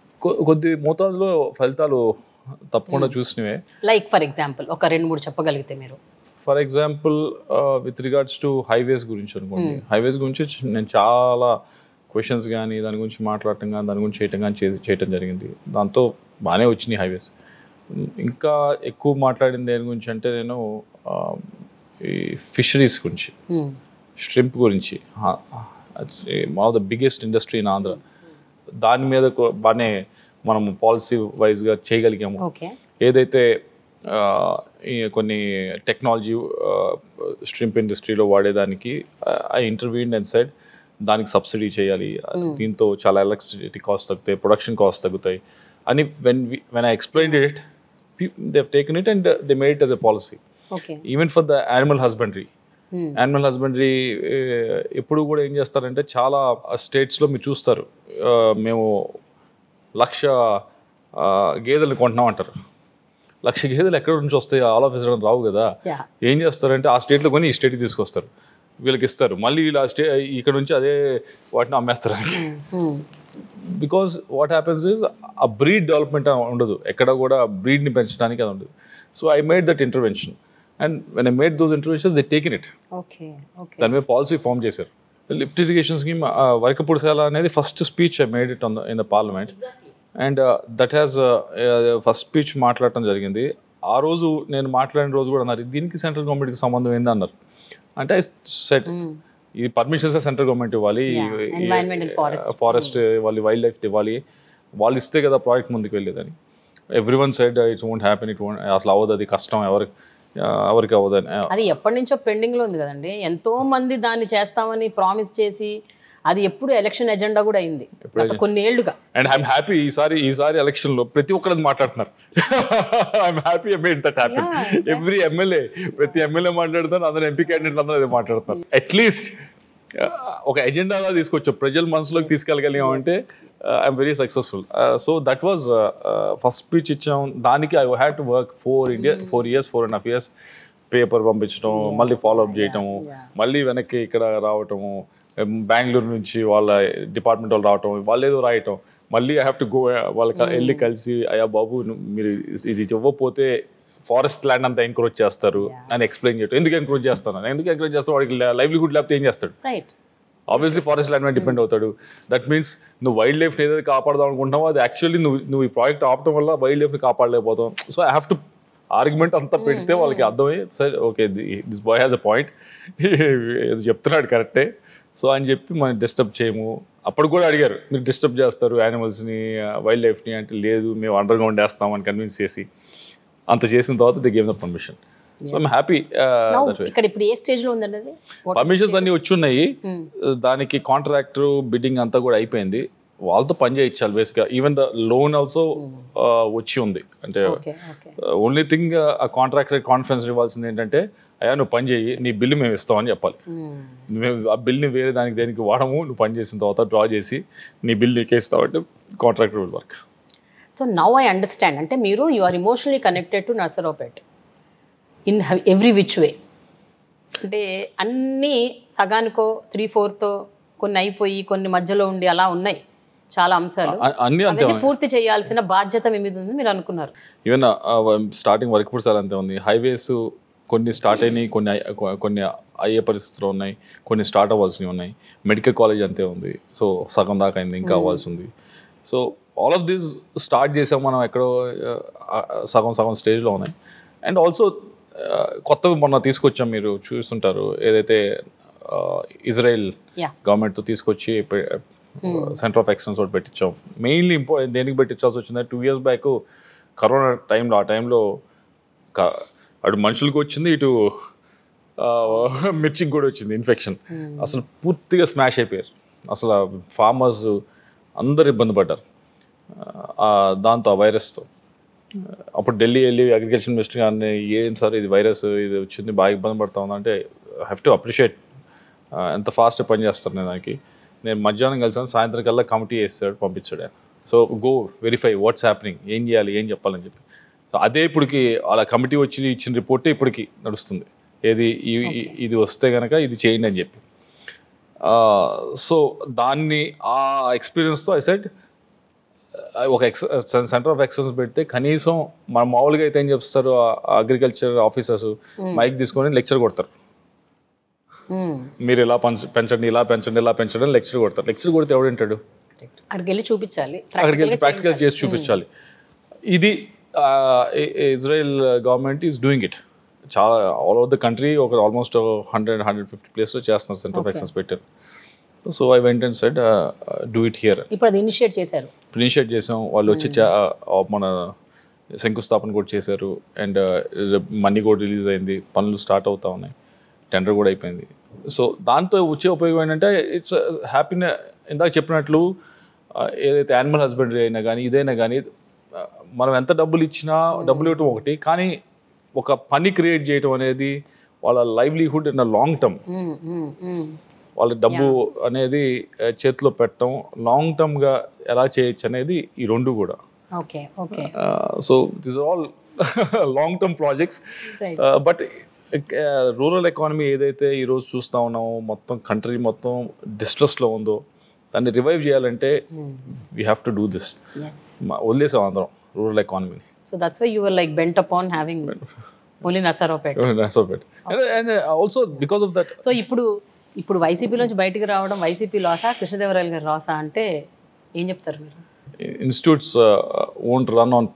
కొద్ది మోతాదులో ఫలితాలు తప్పకుండా చూసినవే. లైక్ ఫర్ ఎగ్జాంపుల్ ఒక 2-3 చెప్పగలిగితే మీరు. For example with regards to highways గురించి అనుకోండి. హైవేస్ గురించి నేను చాలా క్వశ్చన్స్ కానీ, దాని గురించి మాట్లాడటం కానీ, దాని గురించి చేయటం జరిగింది. దాంతో బాగానే వచ్చినాయి హైవేస్. ఇంకా ఎక్కువ మాట్లాడింది దేని గురించి అంటే, నేను ఈ ఫిషరీస్ గురించి, ష్రింప్ గురించి, one of the biggest industry in Andhra. దాని మీద బాగానే మనం పాలసీ వైజ్గా చేయగలిగాము. ఏదైతే కొన్ని టెక్నాలజీ ష్రింప్ ఇండస్ట్రీలో వాడేదానికి ఐ ఇంటర్వ్యూడ్ అండ్ సెడ్ దానికి సబ్సిడీ చేయాలి, దీంతో చాలా ఎలక్ట్రిసిటీ కాస్ట్ తగ్గుతాయి, ప్రొడక్షన్ కాస్ట్ తగ్గుతాయి. అని when I explained it, they've taken it and they made it as a policy. Okay. Even for the animal husbandry. Animal husbandry ఎప్పుడు కూడా ఏం చేస్తారంటే చాలా స్టేట్స్లో మీరు చూస్తారు, మేము 1,00,000 గేదెలు కొంటున్నాం అంటారు. 1,00,000 గేదెలు ఎక్కడ నుంచి వస్తాయి, ఆల్ ఆఫ్ ఇస్ రావు కదా. ఏం చేస్తారంటే ఆ స్టేట్లో కొని ఈ స్టేట్కి తీసుకొస్తారు, వీళ్ళకి ఇస్తారు, మళ్ళీ ఇలా ఇక్కడ నుంచి అదే వాటిని అమ్మేస్తారు. బికాస్ వాట్ హ్యాపెన్స్ ఇస్ ఆ బ్రీడ్ డెవలప్మెంట్ ఉండదు, ఎక్కడ కూడా బ్రీడ్ని పెంచడానికి అది ఉండదు. So I made that intervention. And when I made those interventions, they taken it. Okay. దాని మీద పాలసీ ఫామ్ చేశారు. లిఫ్ట్ ఇరిగేషన్ స్కీమ్ వరకపుడిశాల అనేది first speech I made it in the parliament. And that has first speech మాట్లాడటం జరిగింది. ఆ రోజు నేను మాట్లాడిన రోజు కూడా అన్నారు, దీనికి సెంట్రల్ గవర్నమెంట్కి సంబంధం ఏంది అన్నారు. అంటే ఐ సెట్ ఈ పర్మిషన్స్ సెంట్రల్ గవర్నమెంట్ ఇవ్వాలి, ఫారెస్ట్ ఇవ్వాలి, వైల్డ్ లైఫ్ ఇవ్వాలి, వాళ్ళు ఇస్తే కదా ప్రాజెక్ట్ ముందుకు వెళ్ళేదని. Everyone said it won't happen, it won't, అసలు అవ్వదు, అది కష్టం, ఎవరికి అవ్వదని. అది ఎప్పటి నుంచో పెండింగ్ లో ఉంది కదండి. ఎంతో మంది దాన్ని చేస్తామని ప్రామిస్ చేసి అది ఎప్పుడు ఎలక్షన్ ఎజెండా కూడా అయింది కొన్ని ఏళ్లుగా. అండ్ ఐఎమ్ హ్యాపీ ఈసారి ఎలక్షన్ లో ప్రతి ఒక్కరు మాట్లాడుతున్నారు. I'm happy about that happen. Every MLA, ప్రతి ఎమ్మెల్యే మాట్లాడుతున్నారు, అందరూ ఎంపీ క్యాండిడేట్లు అందరూ అదే మాట్లాడుతున్నారు. అట్లీస్ట్ ఒక ఎజెండాగా తీసుకొచ్చాం, ప్రజల మనసులోకి తీసుకెళ్ళగలిగాం అంటే I'm very successful. So that was first speech ఇచ్చాం. దానికి I had to work 4 years 4.5 years paper పంపించడం, మళ్ళీ ఫాలోఅప్ చేయటము, మళ్ళీ వెనక్కి ఇక్కడ రావటము, బెంగళూరు నుంచి వాళ్ళ డిపార్ట్మెంట్ వాళ్ళు రావటం, వాళ్ళు ఏదో రాయటం, మళ్ళీ ఐ హ్యావ్ టు గో వాళ్ళకి వెళ్ళి కలిసి, అయ్యా బాబు మీరు ఇది ఇవ్వకపోతే ఫారెస్ట్ ల్యాండ్ అంతా ఎంకరేజ్ చేస్తారు అని ఎక్స్ప్లెయిన్ చేయటం. ఎందుకు ఎంకరేజ్ చేస్తాను, ఎందుకు ఎంకరేజ్ చేస్తాను, వాడికి లైవ్లీహుడ్ లేకపోతే ఏం చేస్తాడు? ఆబ్వియస్లీ ఫారెస్ట్ ల్యాండ్ మీద డిపెండ్ అవుతాడు. దట్ మీన్స్ నువ్వు వైల్డ్ లైఫ్ని ఏదైతే కాపాడదాం అనుకుంటున్నావో అది యాక్చువల్లీ నువ్వు ఈ ప్రాజెక్ట్ ఆపడం వల్ల వైల్డ్ లైఫ్ని కాపాడలేకపోతాం. So I have to argument అంతా పెడితే వాళ్ళకి అర్థమయ్యి, సరే okay this boy has a point, చెప్తున్నాడు కరెక్టే, సో అని చెప్పి మనం డిస్టర్బ్ చేయము. అప్పుడు కూడా అడిగారు, మీరు డిస్టర్బ్ చేస్తారు యానిమల్స్ని, వైల్డ్ లైఫ్ని అంటే, లేదు మేము అండర్ గ్రౌండ్ వేస్తామని కన్విన్స్ చేసి అంత చేసిన తర్వాత they gave the permission. So I'm happy. ఇక్కడ ఇప్పుడు ఏ స్టేజ్ లో ఉందండి అది? పర్మిషన్స్ అన్ని వచ్చున్నాయి, దానికి కాంట్రాక్టర్ బిడ్డింగ్ అంతా కూడా అయిపోయింది, వాళ్ళతో పని చేయించాలి బేసిక్గా. ఈవెన్ ద లోన్ ఆల్సో వచ్చి ఉంది. అంటే ఓన్లీ థింగ్ ఆ కాంట్రాక్టర్ కాన్ఫిడెన్స్ ఇవ్వాల్సింది ఏంటంటే, అయ్యా నువ్వు పని చేయి, నీ బిల్లు మేము ఇస్తామని చెప్పాలి. మేము ఆ బిల్ని వేరే దానికి దేనికి వాడము, నువ్వు పని చేసిన తర్వాత డ్రా చేసి నీ బిల్ నీకే ఇస్తామంటే contractor will work. So now I understand. అంటే మీరు you are emotionally connected to Narasaraopet in every which way. అంటే అన్నీ సగానికో 3/4 కొన్ని అయిపోయి కొన్ని మధ్యలో ఉండి అలా ఉన్నాయి చాలా అంశాలు. అన్ని పూర్తి చేయాల్సిన బాధ్యత మీ మీద ఉంది మీరు అనుకున్నారు. ఈవెన్ స్టార్టింగ్ వరకపుడిశాల అంతే ఉంది. హైవేస్ కొన్ని స్టార్ట్ అయినాయి, కొన్ని అయ్యే పరిస్థితులు ఉన్నాయి, కొన్ని స్టార్ట్ అవ్వాల్సినవి ఉన్నాయి. మెడికల్ కాలేజ్ అంతే ఉంది, సో సగం దాకా అయింది, ఇంకా అవ్వాల్సి ఉంది. So all of this start చేసాం మనం, ఎక్కడో సగం స్టేజ్లో ఉన్నాయి. అండ్ ఆల్సో కొత్తవి మొన్న తీసుకొచ్చాం, మీరు చూస్తుంటారు, ఏదైతే ఇజ్రాయెల్ గవర్నమెంట్తో తీసుకొచ్చి సెంటర్ ఆఫ్ ఎక్సలెన్స్ ఒకటి పెట్టించాం. మెయిన్లీ దేనికి పెట్టించాల్సి వచ్చింది, 2 years బ్యాక్ కరోనా టైంలో, ఆ టైంలో అటు మనుషులకు వచ్చింది, ఇటు మిర్చికి కూడా వచ్చింది ఇన్ఫెక్షన్. అసలు పూర్తిగా స్మాష్ అయిపోయారు, అసలు ఫార్మర్స్ అందరు ఇబ్బంది పడ్డారు దాంతో, ఆ వైరస్తో. అప్పుడు ఢిల్లీ వెళ్ళి అగ్రికల్చర్ మినిస్టర్ గారిని, ఏం సార్ ఇది వైరస్ ఇది వచ్చింది, బాగా ఇబ్బంది పడుతూ ఉందంటే, ఐ హ్యావ్ టు అప్రిషియేట్ ఎంత ఫాస్ట్గా పనిచేస్తారు. నేను దానికి నేను మధ్యాహ్నం కలిసాను, సాయంత్రం కల్లా కమిటీ వేస్తాడు, పంపించాడు ఆయన. So go verify what's happening, ఏం చేయాలి, ఏం చెప్పాలని చెప్పి. అదే ఇప్పటికి అలా కమిటీ వచ్చి ఇచ్చిన రిపోర్టే ఇప్పటికి నడుస్తుంది, ఏది ఇది వస్తే కనుక ఇది చేయండి అని చెప్పి. సో దాన్ని ఆ ఎక్స్పీరియన్స్తో ఐ సెడ్ ఒక సెంటర్ ఆఫ్ ఎక్సలెన్స్ పెడితే కనీసం మన మామూలుగా అయితే ఏం చెప్తారు అగ్రికల్చర్ ఆఫీసర్స్, మైక్ తీసుకొని లెక్చర్ కొడతారు, మీరు ఇలా పెంచండి, ఇలా పెంచండి, ఇలా పెంచండి అని లెక్చర్ కొడతారు. లెక్చర్ కొడితే ఎవడంటాడు? అక్కడికి వెళ్ళి చూపించాలి, అక్కడికి వెళ్ళి ప్రాక్టికల్ చేసి చూపించాలి. ఇది Israel government is doing it చాలా ఆల్ ఓవర్ ద కంట్రీ. ఒక ఆల్మోస్ట్ 100-150 ప్లేస్లో చేస్తున్నారు సెంటర్ ఆఫ్ ఎక్సలెన్స్ పెట్టారు. So I went and said do it here. ఇప్పుడు అది ఇనిషియేట్ చేశారు, ఇనిషియేట్ చేసాం. వాళ్ళు వచ్చి మన శంకుస్థాపన కూడా చేశారు. అండ్ మనీ కూడా రిలీజ్ అయింది, పనులు స్టార్ట్ అవుతా ఉన్నాయి, టెండర్ కూడా అయిపోయింది. సో దాంతో వచ్చే ఉపయోగం ఏంటంటే ఇట్స్ హ్యాపీనెస్. ఇందాక చెప్పినట్లు ఏదైతే యానిమల్ హస్బెండరీ అయినా కానీ ఇదైనా కానీ మనం ఎంత డబ్బులు ఇచ్చినా డబ్బులు ఇవ్వటం ఒకటి, కానీ ఒక పని క్రియేట్ చేయటం అనేది వాళ్ళ లైవ్లీహుడ్ ఇన్ లాంగ్ టర్మ్, వాళ్ళ డబ్బు అనేది చేతిలో పెట్టడం లాంగ్ టర్మ్గా ఎలా చేయొచ్చు అనేది ఈ రెండు కూడా. So this all long term projects. But rural economy ఏదైతే ఈరోజు చూస్తూ ఉన్నామో, మొత్తం కంట్రీ మొత్తం డిస్ట్రెస్లో ఉందో, దాన్ని రివైవ్ చేయాలంటే we have to do this. వదిలేసాం అందరం రూరల్ ఎకానమీని. So that's why you were like bent upon having only Narasaraopet. And also because of that. So ఇప్పుడు వైసీపీలోంచి బయటికి రావడం వైసీపీ లాసా, కృష్ణదేవరాయలు గారి లాసా అంటే ఏం చెప్తారు మీరు? Institutes won't run on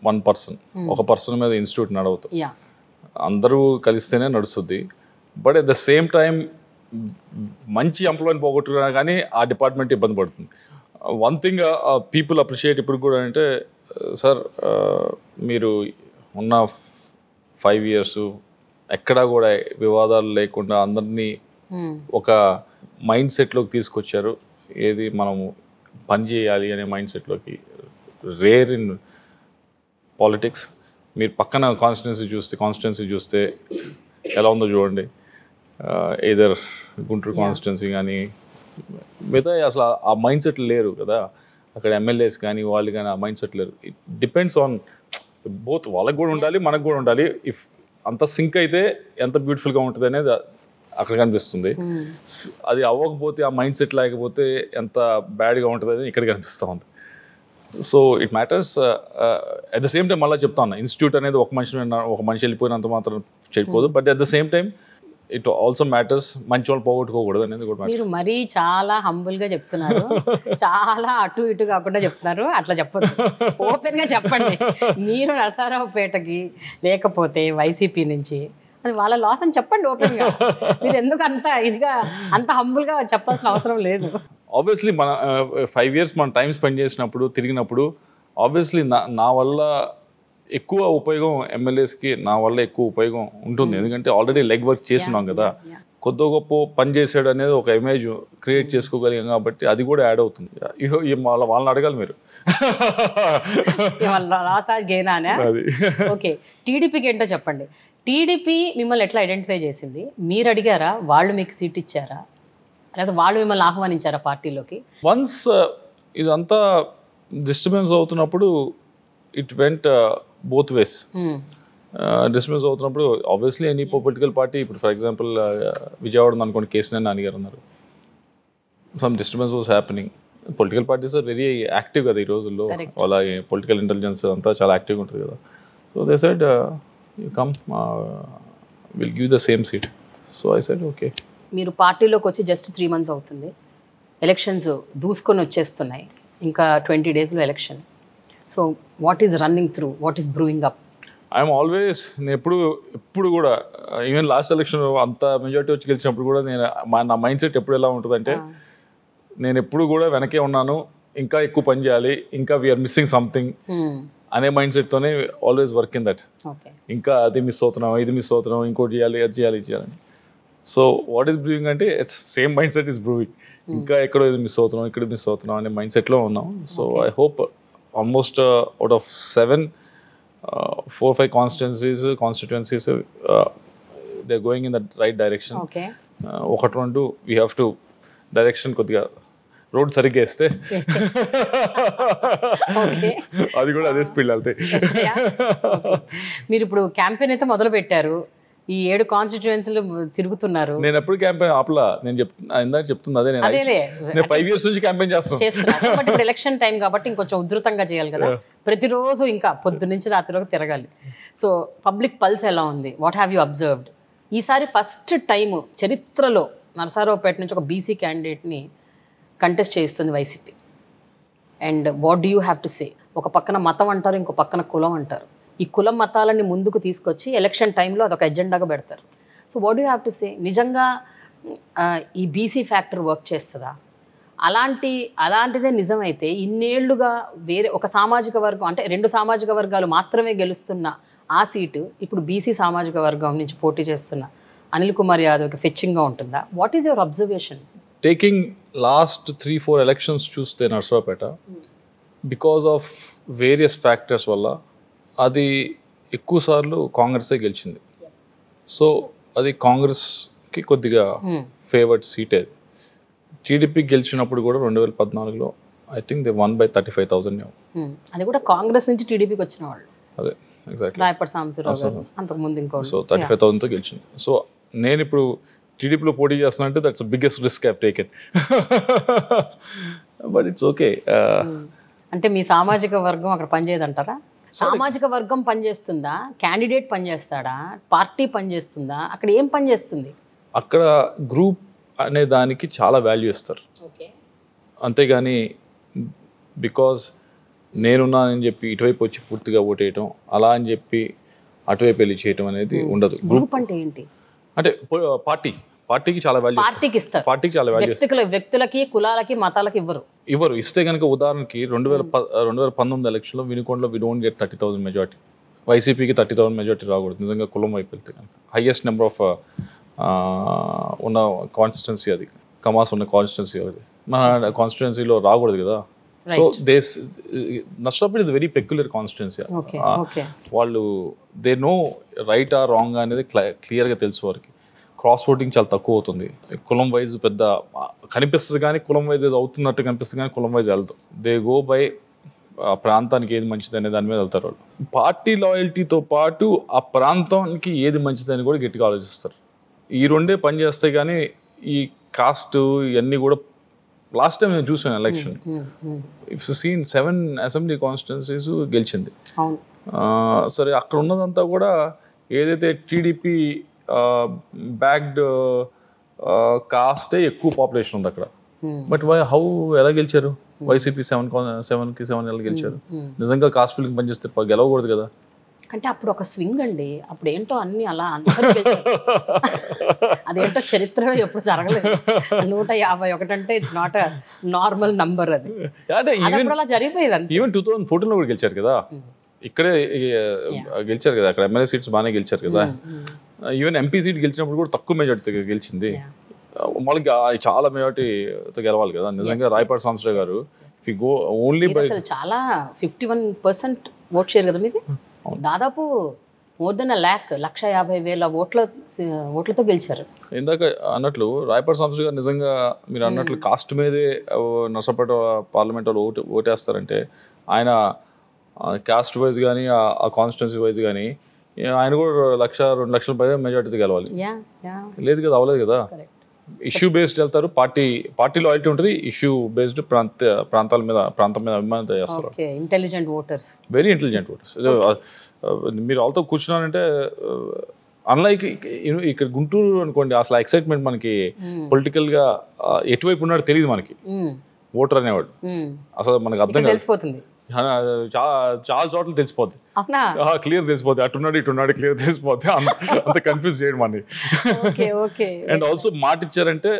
one person. ఒక పర్సన్ మీద ఇన్స్టిట్యూట్ నడవదు, అందరూ కలిస్తేనే నడుస్తుంది. But at the same time మంచి ఎంప్లాయ్ని పోగొట్టుకున్నా కానీ ఆ డిపార్ట్మెంట్ ఇబ్బంది పడుతుంది. వన్ థింగ్ పీపుల్ అప్రిషియేట్ ఇప్పుడు కూడా అంటే, సార్ మీరు ఉన్న 5 years ఎక్కడా కూడా వివాదాలు లేకుండా అందరినీ ఒక మైండ్ సెట్లోకి తీసుకొచ్చారు. ఏది మనము పని చేయాలి అనే మైండ్ సెట్లోకి. Rare in politics. మీరు పక్కన కాన్స్టిట్యున్సీ చూస్తే ఎలా ఉందో చూడండి. ఏదర్ గుంటూరు కాన్స్టిట్యున్సీ కానీ మిగతా అసలు ఆ మైండ్ సెట్ లేరు కదా. అక్కడ ఎమ్మెల్యేస్ కానీ వాళ్ళు కానీ ఆ మైండ్ సెట్ లేరు. It depends on both. వాళ్ళకి కూడా ఉండాలి, మనకు కూడా ఉండాలి. ఇఫ్ అంత సింక్ అయితే ఎంత బ్యూటిఫుల్గా ఉంటుంది అనేది అక్కడ కనిపిస్తుంది. అది అవ్వకపోతే, ఆ మైండ్ సెట్ లేకపోతే ఎంత బ్యాడ్గా ఉంటుంది అనేది ఇక్కడ కనిపిస్తూ ఉంది. So it matters. At the same time మళ్ళీ చెప్తా ఉన్నా, ఇన్స్టిట్యూట్ అనేది ఒక మనిషి వెళ్ళిపోయినంత మాత్రం చేయకపోదు. But at the same time it also matters. మంచి వాళ్ళు పోగొట్టుకోకూడదు అనేది కూడా. మీరు మరీ చాలా హంబుల్గా చెప్తున్నారు, చాలా అటు ఇటు కాకుండా చెప్తున్నారు. అట్లా చెప్పదు, ఓపెన్గా చెప్పండి. మీరు నరసరావుపేటకి లేకపోతే వైసీపీ నుంచి అది వాళ్ళ లాస్ అని చెప్పండి ఓపెన్గా. మీరు ఎందుకు అంత ఇదిగా అంత హంబుల్గా చెప్పాల్సిన అవసరం లేదు. ఆబ్వియస్లీ మన 5 years మనం టైం స్పెండ్ చేసినప్పుడు, తిరిగినప్పుడు ఆబ్వియస్లీ నా వల్ల ఎక్కువ ఉపయోగం, ఎమ్మెల్యేస్కి నా వల్ల ఎక్కువ ఉపయోగం ఉంటుంది. ఎందుకంటే ఆల్రెడీ లెగ్ వర్క్ చేస్తున్నాం కదా. కొద్ది గొప్ప పని చేసాడు అనేది ఒక ఇమేజ్ క్రియేట్ చేసుకోగలిగాం కాబట్టి అది కూడా యాడ్ అవుతుంది. వాళ్ళని అడగాలి మీరు. ఓకే, టీడీపీకి ఏంటో చెప్పండి. టీడీపీ మిమ్మల్ని ఎట్లా ఐడెంటిఫై చేసింది? మీరు అడిగారా, వాళ్ళు మీకు సీట్ ఇచ్చారా, లేకపోతే వాళ్ళు మిమ్మల్ని ఆహ్వానించారా పార్టీలోకి? వన్స్ ఇదంతా డిస్టర్బెన్స్ అవుతున్నప్పుడు it went both ways. Disturbance అవుతున్నప్పుడు ఆబ్వియస్లీ ఎనీ పొలిటికల్ పార్టీ, ఇప్పుడు ఫర్ ఎగ్జాంపుల్ విజయవాడ అనుకోండి, కేసీఆర్ నాని గారు ఉన్నారు. Some disturbance was happening. Political parties are very active కదా ఈ రోజుల్లో. వాళ్ళ పొలిటికల్ ఇంటెలిజెన్స్ అంతా చాలా యాక్టివ్గా ఉంటుంది కదా. So they said you come, will give the same seat. So I said okay. మీరు పార్టీలోకి వచ్చి జస్ట్ 3 months అవుతుంది. ఎలక్షన్స్ దూసుకొని వచ్చేస్తున్నాయి. ఇంకా 20 daysలో election. So what is running through, what is brewing up? I'm always, నేను ఎప్పుడు కూడా ఈవెన్ లాస్ట్ ఎలక్షన్ అంత మెజారిటీ వచ్చి గెలిచినప్పుడు కూడా నా మైండ్ సెట్ ఎప్పుడు ఎలా ఉంటుందంటే, నేను ఎప్పుడు కూడా వెనకే ఉన్నాను, ఇంకా ఎక్కువ పని చేయాలి, ఇంకా వీఆర్ మిస్సింగ్ సంథింగ్ అనే మైండ్ సెట్తోనే ఆల్వేస్ వర్క్ ఇన్ దట్. ఇంకా అది మిస్ అవుతున్నాం, ఇది మిస్ అవుతున్నాం, ఇంకోటి చేయాలి, అది చేయాలి, ఇది చేయాలని. సో వాట్ ఈస్ బ్రూయింగ్ అంటే same mind set is brewing. ఇంకా ఎక్కడో ఇది మిస్ అవుతున్నాం, ఇక్కడ మిస్ అవుతున్నాం అనే మైండ్ సెట్లో ఉన్నాం. So I hope almost out of 7, 4-5 constituencies they're going in the right direction. Okay. 1-2 we have to direction కొద్దిగా రోడ్ సరిగ్గా వేస్తే అది కూడా అదే స్పీడ్ వెళ్తాయి. మీరు ఇప్పుడు క్యాంపెయిన్ అయితే మొదలు పెట్టారు, ఈ 7 కాన్స్టిట్యుయెన్సీలు తిరుగుతున్నారు. నేను ఎప్పుడు క్యాంపెయిన్ ఆపలా. నేను ఇందాక చెప్తుంది అదే. నేను 5 years నుంచి క్యాంపెయిన్ చేస్తున్నాను. బట్ ఇప్పుడు ఎలక్షన్ టైం కాబట్టి ఇంకొంచెం ఉధృతంగా చేయాలి కదా. ప్రతిరోజు ఇంకా పొద్దు నుంచి రాత్రిలోకి తిరగాలి. సో పబ్లిక్ పల్స్ ఎలా ఉంది? What have you observed? ఈసారి ఫస్ట్ టైం చరిత్రలో నరసరావుపేట నుంచి ఒక బీసీ క్యాండిడేట్ని కంటెస్ట్ చేయిస్తుంది YCP. And what do you have to say? ఒక పక్కన మతం అంటారు, ఇంకో పక్కన కులం అంటారు. ఈ కులం మతాలని ముందుకు తీసుకొచ్చి ఎలక్షన్ టైంలో అదొక ఎజెండాగా పెడతారు. So what do have to సే? నిజంగా ఈ బీసీ ఫ్యాక్టర్ వర్క్ చేస్తుందా? అలాంటిదే నిజమైతే ఇన్నేళ్లుగా వేరే ఒక సామాజిక వర్గం, అంటే 2 సామాజిక వర్గాలు మాత్రమే గెలుస్తున్న ఆ సీటు ఇప్పుడు బీసీ సామాజిక వర్గం నుంచి పోటీ చేస్తున్న అనిల్ కుమార్ యాదవ్కి ఫెచ్చింగ్గా ఉంటుందా? What is your observation? Taking last 3-4 elections చూస్తే Narasaraopet, because of various factors వల్ల అది ఎక్కువ సార్లు కాంగ్రెసే గెలిచింది. సో అది కాంగ్రెస్కి కొద్దిగా ఫేవర్డ్ సీట్. అది టీడీపీ గెలిచినప్పుడు కూడా 2014లో I think they won by 35,000. అది కూడా కాంగ్రెస్ నుంచి టీడీపీకి వచ్చిన వాళ్ళు. అదే ఎగ్జాక్ట్లీ. రాయపర్తి సాంబశివరావు గారు అంతకుముందు ఇంకో. సో 35,000తో గెలిచింది. సో నేను ఇప్పుడు టీడీపీలో పోటీ చేస్తున్నా అంటే that's biggest risk I have taken. But it's okay. అంటే మీ సామాజిక వర్గం అక్కడ పనిచేయదంటారా? సామాజిక వర్గం పనిచేస్తుందా, క్యాండిడేట్ పనిచేస్తాడా, పార్టీ పనిచేస్తుందా, అక్కడ ఏం పనిచేస్తుంది? అక్కడ గ్రూప్ అనే దానికి చాలా వాల్యూ ఇస్తారు. అంతేగాని బికాజ్ నేనున్నానని చెప్పి ఇటువైపు వచ్చి పూర్తిగా ఓటేయటం, అలా అని చెప్పి అటువైపు వెళ్ళి చేయటం అనేది ఉండదు. గ్రూప్ అంటే ఏంటి? అంటే పార్టీకి చాలా వాల్యూ, పార్టీకి ఇస్తారు. పార్టీకి చాలా వాల్యూ. వ్యక్తులకి, కులాలకి, మతాలకి ఇవ్వరు. ఇస్తే కనుక ఉదాహరణకి 2019 ఎలక్షన్లో వినుకొండలో వి డోంట్ గెట్ 30,000 మెజార్టీ. వైసీపీకి 30,000 మెజార్టీ రాకూడదు నిజంగా కులం వైపు వెళ్తే కనుక. హైయెస్ట్ నెంబర్ ఆఫ్ ఉన్న కాన్స్టిట్యున్సీ అది, కమాస్ ఉన్న కాన్స్టిట్యున్సీ అది. మన కాన్స్టిట్యున్సీలో రాకూడదు కదా. So Narasaraopet is very peculiar constituency. వాళ్ళు they know right or wrong అనేది క్లియర్గా తెలుసు వారికి. క్రాస్ ఓటింగ్ చాలా తక్కువ అవుతుంది. కులం వైజ్ పెద్ద కనిపిస్తుంది కానీ కులం వైజ్ అవుతున్నట్టు కనిపిస్తుంది కానీ కులం వైజ్ వెళ్తాం. దే గో బై ప్రాంతానికి ఏది మంచిది అనే దాని మీద వెళ్తారు వాళ్ళు. పార్టీ లాయల్టీతో పాటు ఆ ప్రాంతానికి ఏది మంచిదని కూడా గట్టిగా ఆలోచిస్తారు. ఈ రెండే పని చేస్తాయి. కానీ ఈ కాస్ట్ ఇవన్నీ కూడా లాస్ట్ టైం నేను చూసాను ఎలక్షన్, ఇఫ్ సీన్ 7 అసెంబ్లీ కాన్స్టిట్యున్సీస్ గెలిచింది. సరే అక్కడ ఉన్నదంతా కూడా ఏదైతే టీడీపీ బ్యాక్డ్ కాస్టే ఎక్కువ పాపులేషన్ ఉంది అక్కడ. బట్ ఎలా గెలిచారు? వైసీపీ 7కి 7 ఎలా గెలిచారు? నిజంగా కాస్ట్ ఫిల్లింగ్ పనిచేస్తే గెలవకూడదు కదా. అంటే అప్పుడు ఒక స్వింగ్ అండి. అప్పుడు ఏంటో అన్ని అలా అదేంటో చరిత్రలో ఎప్పుడు జరగలేదు. 151 అంటే it's not a normal number. అది అలా జరిగిపోయేది. ఈవెన్ 2014లో కూడా గెలిచారు కదా, ఇక్కడే గెలిచారు కదా, అక్కడ ఎమ్మెల్యే సీట్స్ బాగానే గెలిచారు కదా. ఈవెన్ ఎంపీ సీట్ గెలిచినప్పుడు కూడా తక్కువ మెజార్టీతో గెలిచింది. వాళ్ళకి చాలా మెజార్టీతో గెలవాలి కదా. నిజంగా రాయపాటి సాంబశివరావు గారు ఓన్లీ చాలా 51% ఓట్ షేర్ కదా మీది. దాదాపు మోర్ దెన్ 1,50,000 ఓట్లతో గెలిచారు. ఇందాక అన్నట్లు రాయపాటి సాంబశివరావు గారు నిజంగా మీరు అన్నట్లు కాస్ట్ మీదే నర్సరావుపేట పార్లమెంట్ వాళ్ళు ఓటేస్తారంటే ఆయన కాస్ట్ వైజ్ కానీ ఆ కాన్స్టిట్యున్సీ వైజ్ కానీ ఆయన కూడా 1,00,000-2 లక్షల పైగా మెజార్టీతో గెలవాలి. లేదు కదా, అవ్వలేదు కదా. ఇష్యూ బేస్డ్ వెళ్తారు. పార్టీ లాయల్టీ ఉంటుంది. ఇష్యూ బేస్డ్ ప్రాంతం మీద అభిమానంతో చేస్తారు. Intelligent voters, very intelligent voters. మీరు వాళ్ళతో కూర్చున్నారంటే అన్లైక్ ఇక్కడ గుంటూరు అనుకోండి, అసలు ఎక్సైట్మెంట్ మనకి పొలిటికల్గా ఎటువైపు ఉన్నాడో తెలియదు మనకి. ఓటర్ అనేవాడు అసలు మనకు అర్థం కాదు. చాలా చోట్ల తెలిసిపోద్ది, క్లియర్ తెలిసిపోద్ది. అటున్నాడు ఇటున్నాడు క్లియర్ తెలిసిపోద్ది. అంత కన్ఫ్యూజ్ చేయడం మనని. అండ్ ఆల్సో మాట ఇచ్చారంటే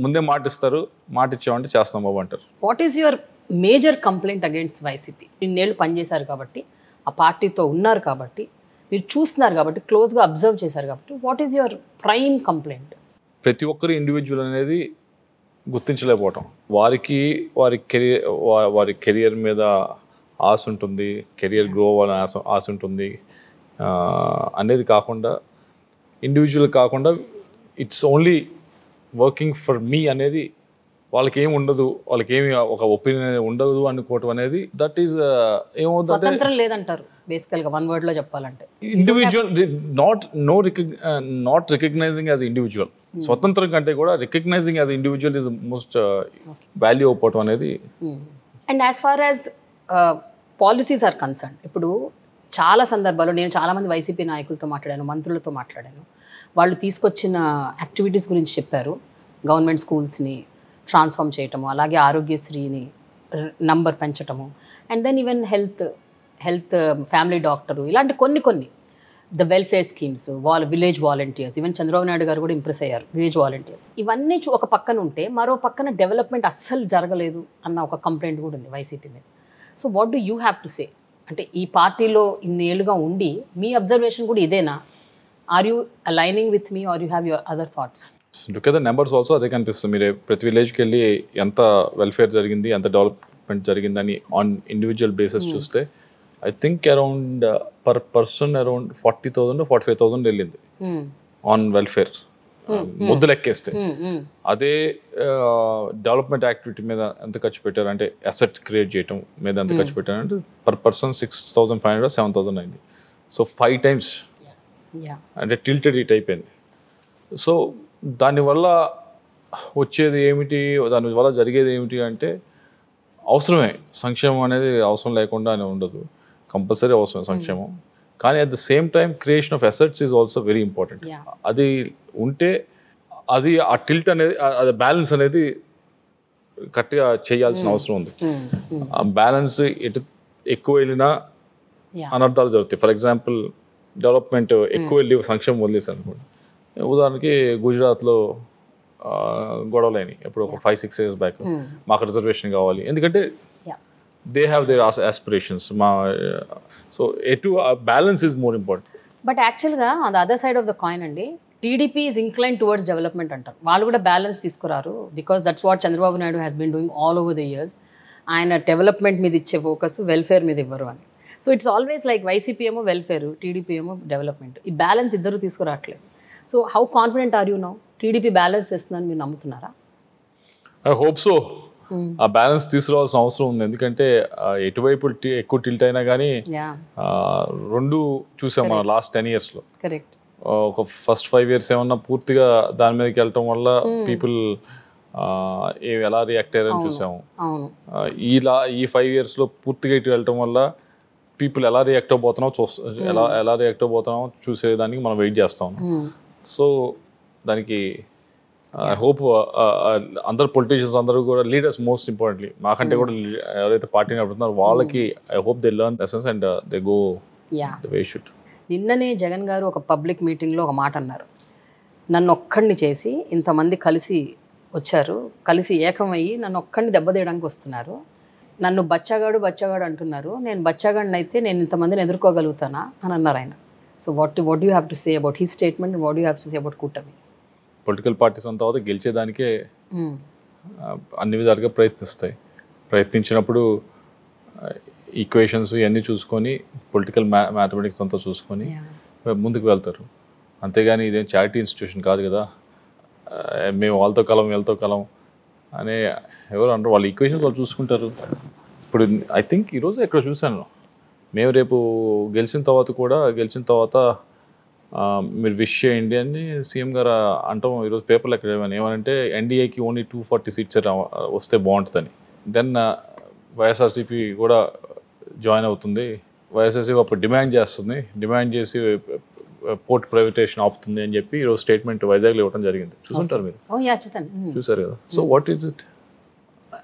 ముందే మాట ఇస్తారు. మాట ఇచ్చామంటే చేస్తాం బాబు అంటారు. What is your major complaint against YCP? ఇన్నేళ్ళు పనిచేశారు కాబట్టి, ఆ పార్టీతో ఉన్నారు కాబట్టి, మీరు చూస్తున్నారు కాబట్టి, క్లోజ్గా అబ్జర్వ్ చేశారు కాబట్టి, what is your prime complaint? ప్రతి ఒక్కరు ఇండివిజువల్ అనేది గుర్తించలేకపోవటం. వారి కెరియర్ మీద ఆశ ఉంటుంది, కెరియర్ గ్రో అవ్వాలని ఆశ ఉంటుంది అనేది కాకుండా, ఇండివిజువల్ కాకుండా it's only working for me అనేది వాళ్ళకి ఏమి ఉండదు, వాళ్ళకి ఏమి ఒక ఒపీనియన్ అనేది ఉండదు అనుకోవటం అనేది దట్ ఈస్ ఏమవుతుంది లేదంటారు. బేసికల్గా వన్ వర్డ్ లో చెప్పాలంటే individual not recognizing as individual. స్వతంత్రం కంటే కూడా recognizing as individual is most value అవ్వటం అనేది. And as far as policies are concern, ఇప్పుడు చాలా సందర్భాల్లో నేను చాలామంది వైసీపీ నాయకులతో మాట్లాడాను, మంత్రులతో మాట్లాడాను. వాళ్ళు తీసుకొచ్చిన యాక్టివిటీస్ గురించి చెప్పారు. గవర్నమెంట్ స్కూల్స్ని ట్రాన్స్ఫార్మ్ చేయటము, అలాగే ఆరోగ్యశ్రీని నంబర్ పెంచటము, and then even health family doctor, ఇలాంటి కొన్ని the welfare schemes, village volunteers, even Chandrababu Naidu garu కూడా ఇంప్రెస్ అయ్యారు విలేజ్ వాలంటీర్స్. ఇవన్నీ ఒక పక్కన ఉంటే మరో పక్కన డెవలప్మెంట్ అస్సలు జరగలేదు అన్న ఒక కంప్లైంట్ కూడా ఉంది వైసీపీ మీద. So what do you have to say? అంటే ఈ పార్టీలో ఇన్నేళ్ళుగా ఉండి మీ అబ్జర్వేషన్ కూడా ఇదేనా? ఆర్ యూ అలైనింగ్ విత్ మీ or you have your other thoughts? Look at the numbers also అదే కనిపిస్తుంది. మీరు ప్రతి విలేజ్కి వెళ్ళి ఎంత వెల్ఫేర్ జరిగింది, ఎంత డెవలప్మెంట్ జరిగిందని ఆన్ ఇండివిజువల్ బేసిస్ చూస్తే I think around per person around 40,000 45,000 వెళ్ళింది ఆన్ వెల్ఫేర్ ముద్దు లెక్కేస్తే. అదే డెవలప్మెంట్ యాక్టివిటీ మీద ఎంత ఖర్చు పెట్టారు అంటే అసెట్ క్రియేట్ చేయడం మీద ఎంత ఖర్చు పెట్టారు అంటే పర్ పర్సన్ 6,500 7,000 అయింది. సో 5 times అంటే టిల్టెడ్ ఇట్ అయిపోయింది. సో దానివల్ల వచ్చేది ఏమిటి, దానివల్ల జరిగేది ఏమిటి అంటే అవసరమే సంక్షేమం అనేది, అవసరం లేకుండా అని ఉండదు, కంపల్సరీ అవసరం సంక్షేమం. కానీ at the same time creation of assets is also very important. అది ఉంటే అది ఆ టిల్ట్ అనేది, అది బ్యాలెన్స్ అనేది కరెక్ట్గా చేయాల్సిన అవసరం ఉంది. ఆ బ్యాలెన్స్ ఎటు ఎక్కువ వెళ్ళినా అనర్థాలు జరుగుతాయి. ఫర్ ఎగ్జాంపుల్ డెవలప్మెంట్ ఎక్కువ వెళ్ళి సంక్షేమం వదిలేసారు అనుకోండి. ఉదాహరణకి గుజరాత్లో గొడవలు అయినాయి ఎప్పుడు ఒక 5-6 years బ్యాక్. మాకు రిజర్వేషన్ కావాలి, ఎందుకంటే they have their aspirations. So ఎటు balance is more important. But యాక్చువల్గా on the other side of the coin అండి, TDP is incline towards development అంటారు. వాళ్ళు కూడా బ్యాలెన్స్ తీసుకురారు, because that's what Chandrababu Naidu has been doing all over the years. ఆయన development మీద ఇచ్చే ఫోకస్ వెల్ఫేర్ మీద ఇవ్వరు అని. So it's always like YCP ఏమో వెల్ఫేర్, టీడీపీ ఏమో డెవలప్మెంట్. ఈ బ్యాలెన్స్ ఇద్దరు తీసుకురావట్లేదు. So how confident are you now? TDP balance చేస్తుందని మీరు నమ్ముతున్నారా? I hope so. ఆ బ్యాలెన్స్ తీసుకురావాల్సిన అవసరం ఉంది, ఎందుకంటే ఎటువైపు ఎక్కువ టిల్ట్ అయినా కానీ రెండు చూసాం మనం లాస్ట్ 10 years. కరెక్ట్. ఒక ఫస్ట్ 5 years ఏమన్నా పూర్తిగా దాని మీదకి వెళ్ళటం వల్ల పీపుల్ ఎలా రియాక్ట్ అయ్యారని చూసాము. ఈ 5 years పూర్తిగా ఇటు వెళ్ళటం వల్ల పీపుల్ ఎలా రియాక్ట్ అవబోతున్నాం ఎలా రియాక్ట్ అవబోతున్నాం చూసేదానికి మనం వెయిట్ చేస్తాం. సో దానికి ఐ హోప్ అందరు పొలిటీషియన్స్ అందరూ కూడా, లీడర్స్ మోస్ట్ ఇంపార్టెంట్లీ, మాకంటే కూడా ఎవరైతే పార్టీ నడుపుతున్నారో వాళ్ళకి I hope they learn lessons and they go the way should. నిన్ననే జగన్ గారు ఒక పబ్లిక్ మీటింగ్లో ఒక మాట అన్నారు, నన్ను ఒక్కడిని చేసి ఇంతమంది కలిసి వచ్చారు, కలిసి ఏకమయ్యి నన్ను ఒక్కడిని దెబ్బతీయడానికి వస్తున్నారు, నన్ను బచ్చగాడు అంటున్నారు, నేను బచ్చగాడిని అయితే నేను ఇంతమందిని ఎదుర్కోగలుగుతానా అని అన్నారు ఆయన. So what you have to say about his statement, what you have to say about కూటమి? పొలిటికల్ పార్టీస్ అంత తర్వాత గెలిచేదానికే అన్ని విధాలుగా ప్రయత్నించినప్పుడు ఈక్వేషన్స్ ఇవన్నీ చూసుకొని, పొలిటికల్ మ్యాథమెటిక్స్ అంతా చూసుకొని ముందుకు వెళ్తారు. అంతేగాని ఇదేం చారిటీ ఇన్స్టిట్యూషన్ కాదు కదా, మేము వాళ్ళతో కలం వీళ్ళతో కలం అనే ఎవరు అంటారు. వాళ్ళ ఈక్వేషన్స్ వాళ్ళు చూసుకుంటారు. ఇప్పుడు ఐ థింక్ ఈరోజు ఎక్కడ చూశాను, మేము రేపు గెలిచిన తర్వాత మీరు విష్ చేయండి అని సీఎం గారు అంటాం. ఈరోజు పేపర్లు ఎక్కడ ఏమనంటే ఎన్డీఏకి ఓన్లీ 240 seats వస్తే బాగుంటుందని. దెన్ వైఎస్ఆర్సీపీ కూడా జాయిన్ అవుతుంది. వైఎస్ఆర్సీపీ అప్పుడు డిమాండ్ చేసి పోర్ట్ ప్రైవేటేషన్ ఆపుతుంది అని చెప్పి ఈరోజు స్టేట్మెంట్ వైజాగ్లో ఇవ్వడం జరిగింది. చూసుంటారు మీరు, చూసారు కదా. So what is it?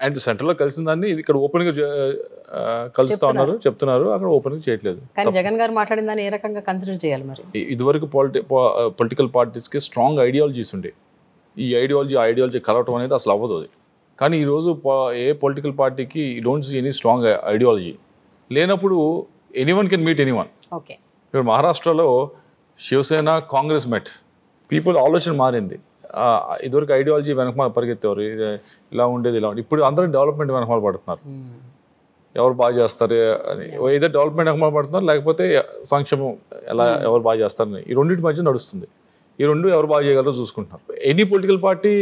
And సెంట్రల్లో కలిసిన దాన్ని ఇక్కడ ఓపెన్గా కలుస్తా ఉన్నారు, చెప్తున్నారు, అక్కడ ఓపెన్గా చేయట్లేదు. కానీ జగన్ గారు మాట్లాడిన దాన్ని ఏ రకంగా కన్సిడర్ చేయాలి మరి? ఇదివరకు పొలిటికల్ పార్టీస్కి స్ట్రాంగ్ ఐడియాలజీస్ ఉండే, ఈ ఐడియాలజీ కలవటం అనేది అసలు అవ్వదు అది. కానీ ఈరోజు ఏ పొలిటికల్ పార్టీకి don't see any strong ideology లేనప్పుడు anyone can meet anyone. Okay, ఇప్పుడు మహారాష్ట్రలో శివసేన కాంగ్రెస్ మెట్, పీపుల్ ఆలోచన మారింది. ఇదివరకు ఐడియాలజీ వెనకమాల పరిగెత్తేవారు, ఇలా ఉండేది. ఇప్పుడు అందరూ డెవలప్మెంట్ వెనకమాల పడుతున్నారు. ఎవరు బాగా చేస్తారు అని, ఏదో డెవలప్మెంట్ వెనకమాల పడుతున్నారు, లేకపోతే సంక్షేమం ఎవరు బాగా చేస్తారని ఈ రెండింటి మధ్య నడుస్తుంది. ఈ రెండు ఎవరు బాగా చేయగలరో చూసుకుంటున్నారు. ఎనీ పొలిటికల్ పార్టీ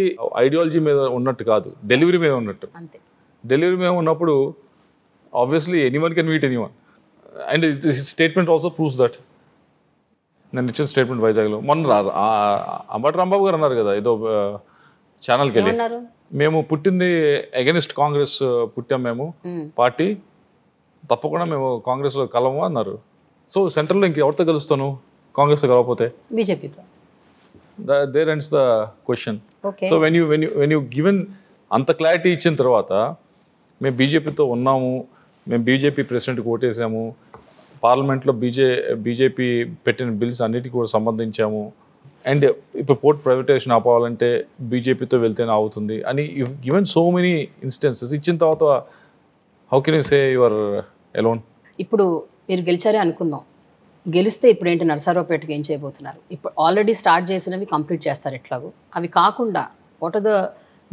ఐడియాలజీ మీద ఉన్నట్టు కాదు, డెలివరీ మీద ఉన్నట్టు. డెలివరీ మీద ఉన్నప్పుడు obviously anyone can meet anyone. And statement also proves that. నేను ఇచ్చిన స్టేట్మెంట్ వైజాగ్లో మొన్న అంబటి రాంబాబు గారు అన్నారు కదా, ఏదో ఛానల్కి వెళ్ళి, మేము పుట్టింది అగెనిస్ట్ కాంగ్రెస్ పుట్టాం, మేము పార్టీ తప్పకుండా మేము కాంగ్రెస్లో కలము అన్నారు. సో సెంట్రల్లో ఇంక ఎవరితో కలుస్తాను కాంగ్రెస్తో కలవకపోతే? బీజేపీతో. There ends the question. So when you given అంత క్లారిటీ ఇచ్చిన తర్వాత, మేము బీజేపీతో ఉన్నాము, మేము బీజేపీ ప్రెసిడెంట్కి ఓటేసాము, పార్లమెంట్లో బీజేపీ పెట్టిన బిల్స్ అన్నిటికీ కూడా సంబంధించాము, అండ్ ఇప్పుడు పోర్ట్ ప్రైవేటేషన్ ఆపాలంటే బీజేపీతో వెళ్తేనే అవుతుంది అని గివెన్ సో మెనీ ఇన్స్టెన్సెస్ ఇచ్చిన తర్వాత how can you say your alone? ఇప్పుడు మీరు గెలిచారే అనుకుందాం, గెలిస్తే ఇప్పుడు ఏంటి నరసరావుపేటకి ఏం చేయబోతున్నారు? ఇప్పుడు ఆల్రెడీ స్టార్ట్ చేసినవి కంప్లీట్ చేస్తారు ఎట్లాగో. అవి కాకుండా what are the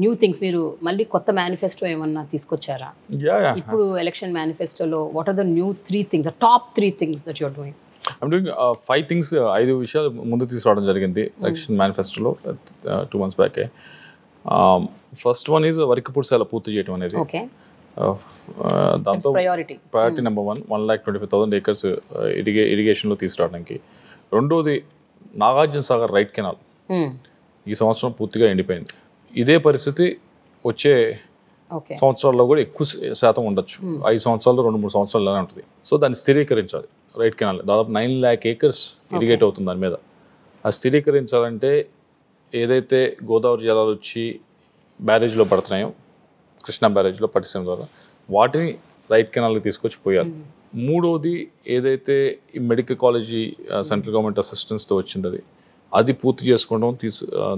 new things మీరు మళ్ళీ కొత్త మేనిఫెస్టో ఏమన్నా తీసుకొచ్చారా? ఇప్పుడు ఎలక్షన్ మేనిఫెస్టోలో what are the new 3 things, the top 3 things that you're doing? I'm doing 5 things, 5 విషయాలు ముందు తీసుకురావడం జరిగింది ఎలక్షన్ మేనిఫెస్టోలో 2 months back. First one is వరికి పురుషాల పూర్తి చేయడం అనేది. ఓకే, దాంతో ప్రయారిటీ నెంబర్ 1 1,25,000 acres ఇరిగేషన్లో తీసుకురావడానికి. రెండోది నాగార్జున సాగర్ రైట్ కెనాల్ ఈ సంవత్సరం పూర్తిగా ఎండిపోయింది. ఇదే పరిస్థితి వచ్చే సంవత్సరాల్లో కూడా ఎక్కువ శాతం ఉండొచ్చు. 5 సంవత్సరాలు 2-3 సంవత్సరాలు ఉంటుంది. సో దాన్ని స్థిరీకరించాలి. రైట్ కెనాల్ దాదాపు 9 lakh acres ఇరిగేట్ అవుతుంది దాని మీద. అది స్థిరీకరించాలంటే ఏదైతే గోదావరి జలాలు వచ్చి బ్యారేజ్లో పడుతున్నాయో, కృష్ణా బ్యారేజ్లో పట్టించడం ద్వారా వాటిని రైట్ కెనాల్కి తీసుకొచ్చి పోయాలి. మూడవది ఏదైతే ఈ మెడికల్ కాలేజీ సెంట్రల్ గవర్నమెంట్ అసిస్టెన్స్తో వచ్చింది అది పూర్తి చేసుకోవడం,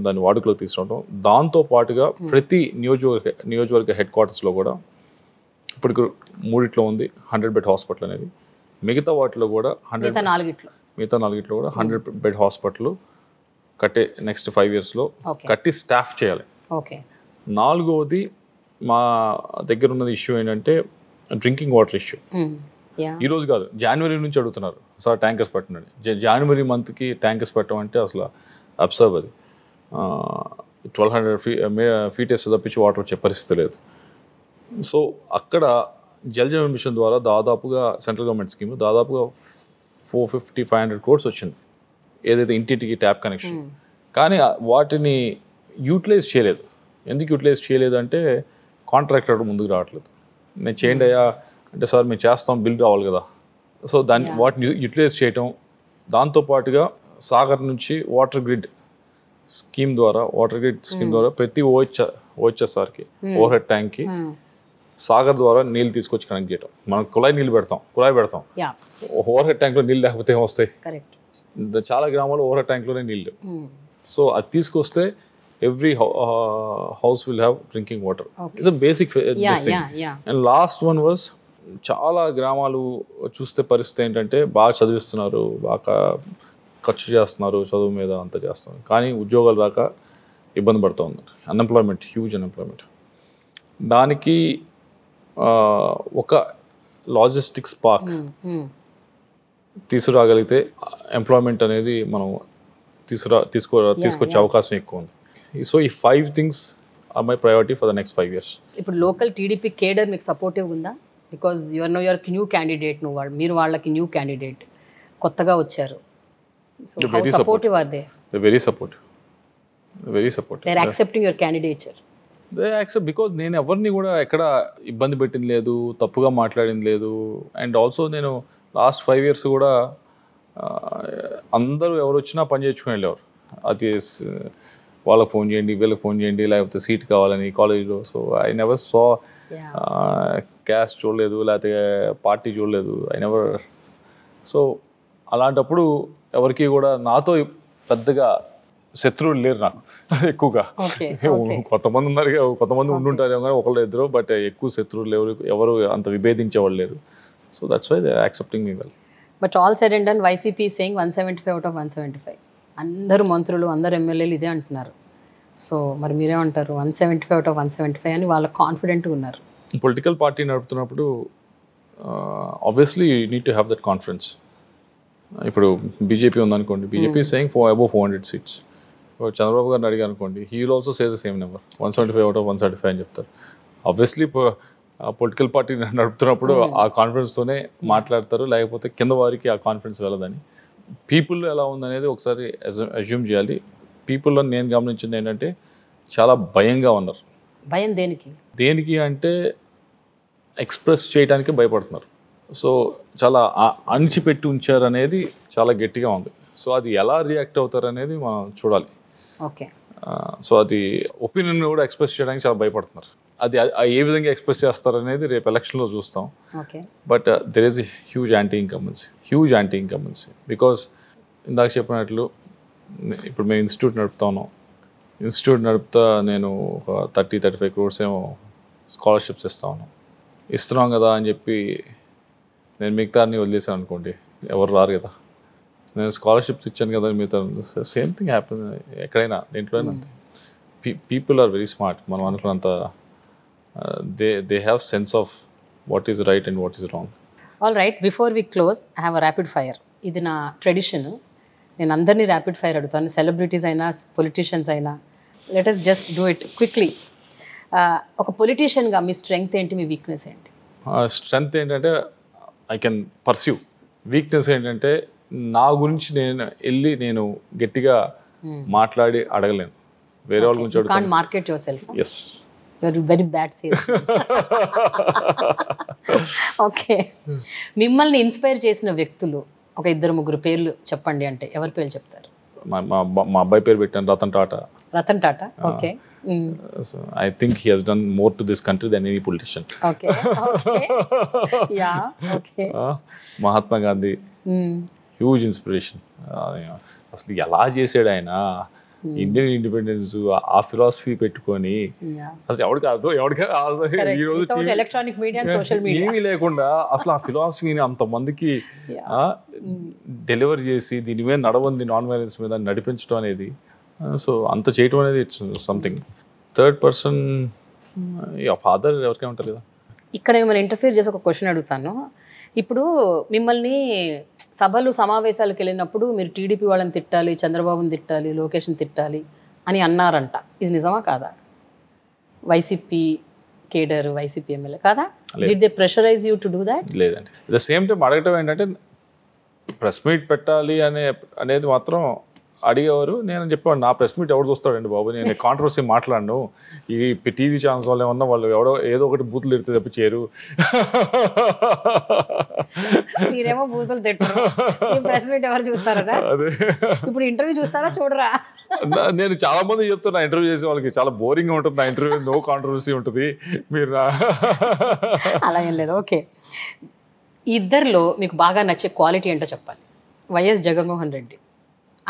దాన్ని వాడుకలోకి తీసుకురావడం. దాంతో పాటుగా ప్రతి నియోజకవర్గ హెడ్ క్వార్టర్స్లో కూడా ఇప్పటికి 3 ఉంది 100-bed హాస్పిటల్ అనేది. మిగతా వాటిలో కూడా 4 కూడా 100-bed హాస్పిటల్ కట్టే నెక్స్ట్ 5 yearsలో కట్టి స్టాఫ్ చేయాలి. నాలుగవది మా దగ్గర ఉన్నది ఇష్యూ ఏంటంటే డ్రింకింగ్ వాటర్ ఇష్యూ. ఈరోజు కాదు, జనవరి నుంచి అడుగుతున్నారు సార్ ట్యాంకర్స్ పెట్టండి. జనవరి మంత్కి ట్యాంకర్స్ పెట్టడం అంటే అసలు అబ్సర్వ్. అది 1200 feet వేస్తే తప్పించి వాటర్ వచ్చే పరిస్థితి లేదు. సో అక్కడ జల్ జీవన్ మిషన్ ద్వారా దాదాపుగా సెంట్రల్ గవర్నమెంట్ స్కీమ్ దాదాపుగా 450-500 crores వచ్చింది, ఏదైతే ఇంటింటికి ట్యాప్ కనెక్షన్. కానీ వాటిని యూటిలైజ్ చేయలేదు. ఎందుకు యూటిలైజ్ చేయలేదు అంటే కాంట్రాక్టర్ ముందుకు రావట్లేదు. నేను చేయండి అయ్యా అంటే సార్ మేము చేస్తాం, బిల్ రావాలి కదా. సో వాటిని యూటిలైజ్ చేయటం, దాంతోపాటుగా సాగర్ నుంచి వాటర్ గ్రిడ్ స్కీమ్ ద్వారా ప్రతి ఓహెచ్ఎస్ఆర్కి ఓవర్ హెడ్ ట్యాంక్కి సాగర్ ద్వారా నీళ్ళు తీసుకొచ్చి కనెక్ట్ చేయటం. మనం కుళాయి పెడతాం ఓవర్ హెడ్ ట్యాంక్లో నీళ్ళు లేకపోతే ఏమొస్తాయి? చాలా గ్రామాల్లో ఓవర్ హెడ్ ట్యాంక్లోనే నీళ్ళు. సో అది తీసుకొస్తే every house will have drinking water. It's a basic thing. And last one was చాలా గ్రామాలు చూస్తే పరిస్థితి ఏంటంటే బాగా చదివిస్తున్నారు, బాగా ఖర్చు చేస్తున్నారు చదువు మీద అంతా చేస్తున్నారు, కానీ ఉద్యోగాలు రాక ఇబ్బంది పడుతూ ఉన్నారు. Unemployment, huge unemployment. దానికి ఒక లాజిస్టిక్స్ పార్క్ తీసుకురాగలిగితే ఎంప్లాయ్మెంట్ అనేది మనం తీసుకొచ్చే అవకాశం ఎక్కువ ఉంది. సో ఈ 5 things are my priority for the next 5 years. ఇప్పుడు లోకల్ టీడీపీ కేడర్ మీకు సపోర్టివ్ ఉందా? బికాజ్ యువర్ న్యూ క్యాండిడేట్, మీరు వాళ్ళకి న్యూ క్యాండిడేట్, కొత్తగా వచ్చారు. So how supportive are they? Very supportive. They are accepting your candidature. They accept because నేను ఎవరిని కూడా ఎక్కడ ఇబ్బంది పెట్టింది లేదు, తప్పుగా మాట్లాడింది లేదు. అండ్ ఆల్సో నేను లాస్ట్ 5 years కూడా అందరూ ఎవరు వచ్చినా పని చేసుకుని వెళ్ళేవారు. అది వాళ్ళకి ఫోన్ చేయండి, వీళ్ళకి ఫోన్ చేయండి, లేకపోతే సీట్ కావాలని కాలేజీలో. So I never saw caste చూడలేదు, లేకపోతే పార్టీ చూడలేదు, ఐ నెవర్. సో అలాంటప్పుడు ఎవరికి కూడా నాతో పెద్దగా శత్రువులు లేరు నాకు ఎక్కువగా. కొంతమంది ఉన్నారు, కొంతమంది ఉండుంటారు కానీ ఒకళ్ళు ఇద్దరు, బట్ ఎక్కువ శత్రువులు ఎవరు అంత విభేదించేవాళ్ళు లేరు. So that's why they are accepting me well. But all said and done YCP saying 175 out of 175. అందరూ మంత్రులు, అందరు ఎమ్మెల్యేలు ఇదే అంటున్నారు. సో మరి మీరేమంటారు? 175 out of 175 అని వాళ్ళ కాన్ఫిడెంట్గా ఉన్నారు. పొలిటికల్ పార్టీ నడుపుతున్నప్పుడు obviously you need to have that confidence. ఇప్పుడు బీజేపీ ఉందనుకోండి, BJP saying above 400 seats. Chandrababu గారిని అడిగారు అనుకోండి, he will also say the same number, 175 out of 175 అని చెప్తారు. ఆబ్వియస్లీ పొలిటికల్ పార్టీ నడుపుతున్నప్పుడు ఆ కాన్ఫిడెన్స్తోనే మాట్లాడతారు, లేకపోతే కింద వారికి ఆ కాన్ఫిడెన్స్ వెళ్ళదని. పీపుల్ ఎలా ఉందనేది ఒకసారి అజ్యూమ్ చేయాలి. పీపుల్లో నేను గమనించింది ఏంటంటే చాలా భయంగా ఉన్నారు. భయం దేనికి అంటే ఎక్స్ప్రెస్ చేయడానికి భయపడుతున్నారు. సో చాలా అణిచిపెట్టి ఉంచారు అనేది చాలా గట్టిగా ఉంది. సో అది ఎలా రియాక్ట్ అవుతారు అనేది మనం చూడాలి. ఓకే. సో అది ఒపీనియన్ కూడా ఎక్స్ప్రెస్ చేయడానికి చాలా భయపడుతున్నారు. అది ఏ విధంగా ఎక్స్ప్రెస్ చేస్తారు అనేది రేపు ఎలక్షన్లో చూస్తాం. But there is a huge anti incumbency because ఇందాక చెప్పినట్లు ఇప్పుడు మేము ఇన్స్టిట్యూట్ నడుపుతా నేను ఒక 30-35 crores ఏమో స్కాలర్షిప్స్ ఇస్తున్నాం కదా అని చెప్పి నేను మిగతాన్ని వదిలేసాను అనుకోండి, ఎవరు రారు కదా. నేను స్కాలర్షిప్స్ ఇచ్చాను కదా మిగతా, సేమ్ థింగ్ హ్యాపెన్ ఎక్కడైనా, దేంట్లోనే అంతే. People are very smart. మనం అనుకున్నంత they have sense of what is right and what is wrong. All right, before we close I have a rapid fire. ఇది నా ట్రెడిషన్. నేను అందరినీ ర్యాపిడ్ ఫైర్ అడుగుతాను, సెలబ్రిటీస్ అయినా పొలిటీషియన్స్ అయినా. Let us just do it quickly. ఒక పొలిటీషియన్గా మీ స్ట్రెంగ్త్ ఏంటి, మీ వీక్నెస్ ఏంటి? స్ట్రెంగ్త్ ఏంటంటే ఐ కెన్ పర్స్యూ. వీక్నెస్ ఏంటంటే నా గురించి నేను గట్టిగా మాట్లాడి అడగలేను. వేరే వాళ్ళ గురించి You can't market yourself. Yes. You're very bad salesman. Okay, మిమ్మల్ని ఇన్స్పైర్ చేసిన వ్యక్తులు ఒక 2-3 పేర్లు చెప్పండి అంటే ఎవరి పేర్లు చెప్తారు? మా అబ్బాయి పేరు పెట్టాను, Ratan Tata. Ratan Tata. Okay. I think he has done more to this country than any politician. Okay. Yeah. Okay. Mahatma Gandhi, huge inspiration. అసలు ఎలా చేసాడు ఆయన ఇండియన్ ఇండిపెండెన్స్, ఆ ఫిలాసఫీ పెట్టుకొని. అసలు ఎలక్ట్రానిక్ మీడియా, సోషల్ మీడియా ఏమీ లేకుండా అసలు ఆ ఫిలాసఫీని అంతమందికి డెలివర్ చేసి దీని మీద నడవంది, నాన్ వైలెన్స్ మీద నడిపించడం అనేది, సో అంత చేయటం అనేది it's something. Third person father ఎవరికైనా ఉంటారు కదా. ఇక్కడ మిమ్మల్ని ఇంటర్ఫియర్ చేసి ఒక క్వశ్చన్ అడుగుతాను. ఇప్పుడు మిమ్మల్ని సభలు సమావేశాలకు వెళ్ళినప్పుడు మీరు టీడీపీ వాళ్ళని తిట్టాలి, చంద్రబాబుని తిట్టాలి, లోకేష్ని తిట్టాలి అని అన్నారంట. ఇది నిజమా కాదా? వైసీపీ కేడర్, వైసీపీ ఎమ్మెల్యే కాదా? Did they pressurise you to do that? లేదండి. ద సేమ్ టైం అడగటం ఏంటంటే ప్రెస్ మీట్ పెట్టాలి అనేది మాత్రం అడిగేవారు. నేను చెప్పాను, నా ప్రెస్ మీట్ ఎవరు చూస్తాడండి బాబు, నేను కాంట్రవర్సీ మాట్లాడను. ఈ టీవీ ఛానల్స్ వాళ్ళు ఏమన్నా వాళ్ళు ఏదో ఒకటి బూతులు ఎడితే తప్పించారు. మీరేమో బూతులు తిట్టరు, ప్రెస్ మీట్ ఎవరు చూస్తారా? అదే ఇప్పుడు ఇంటర్వ్యూ చూస్తారా చూడరా? నేను చాలా మంది చెప్తున్నా, ఇంటర్వ్యూ చేసే వాళ్ళకి చాలా బోరింగ్ ఉంటుంది నా ఇంటర్వ్యూ, నో కాంట్రవర్సీ ఉంటుంది. మీరు అలా ఏం లేదు. ఓకే, ఇద్దరిలో మీకు బాగా నచ్చే క్వాలిటీ ఏంటో చెప్పాలి. వైఎస్ జగన్మోహన్ రెడ్డి,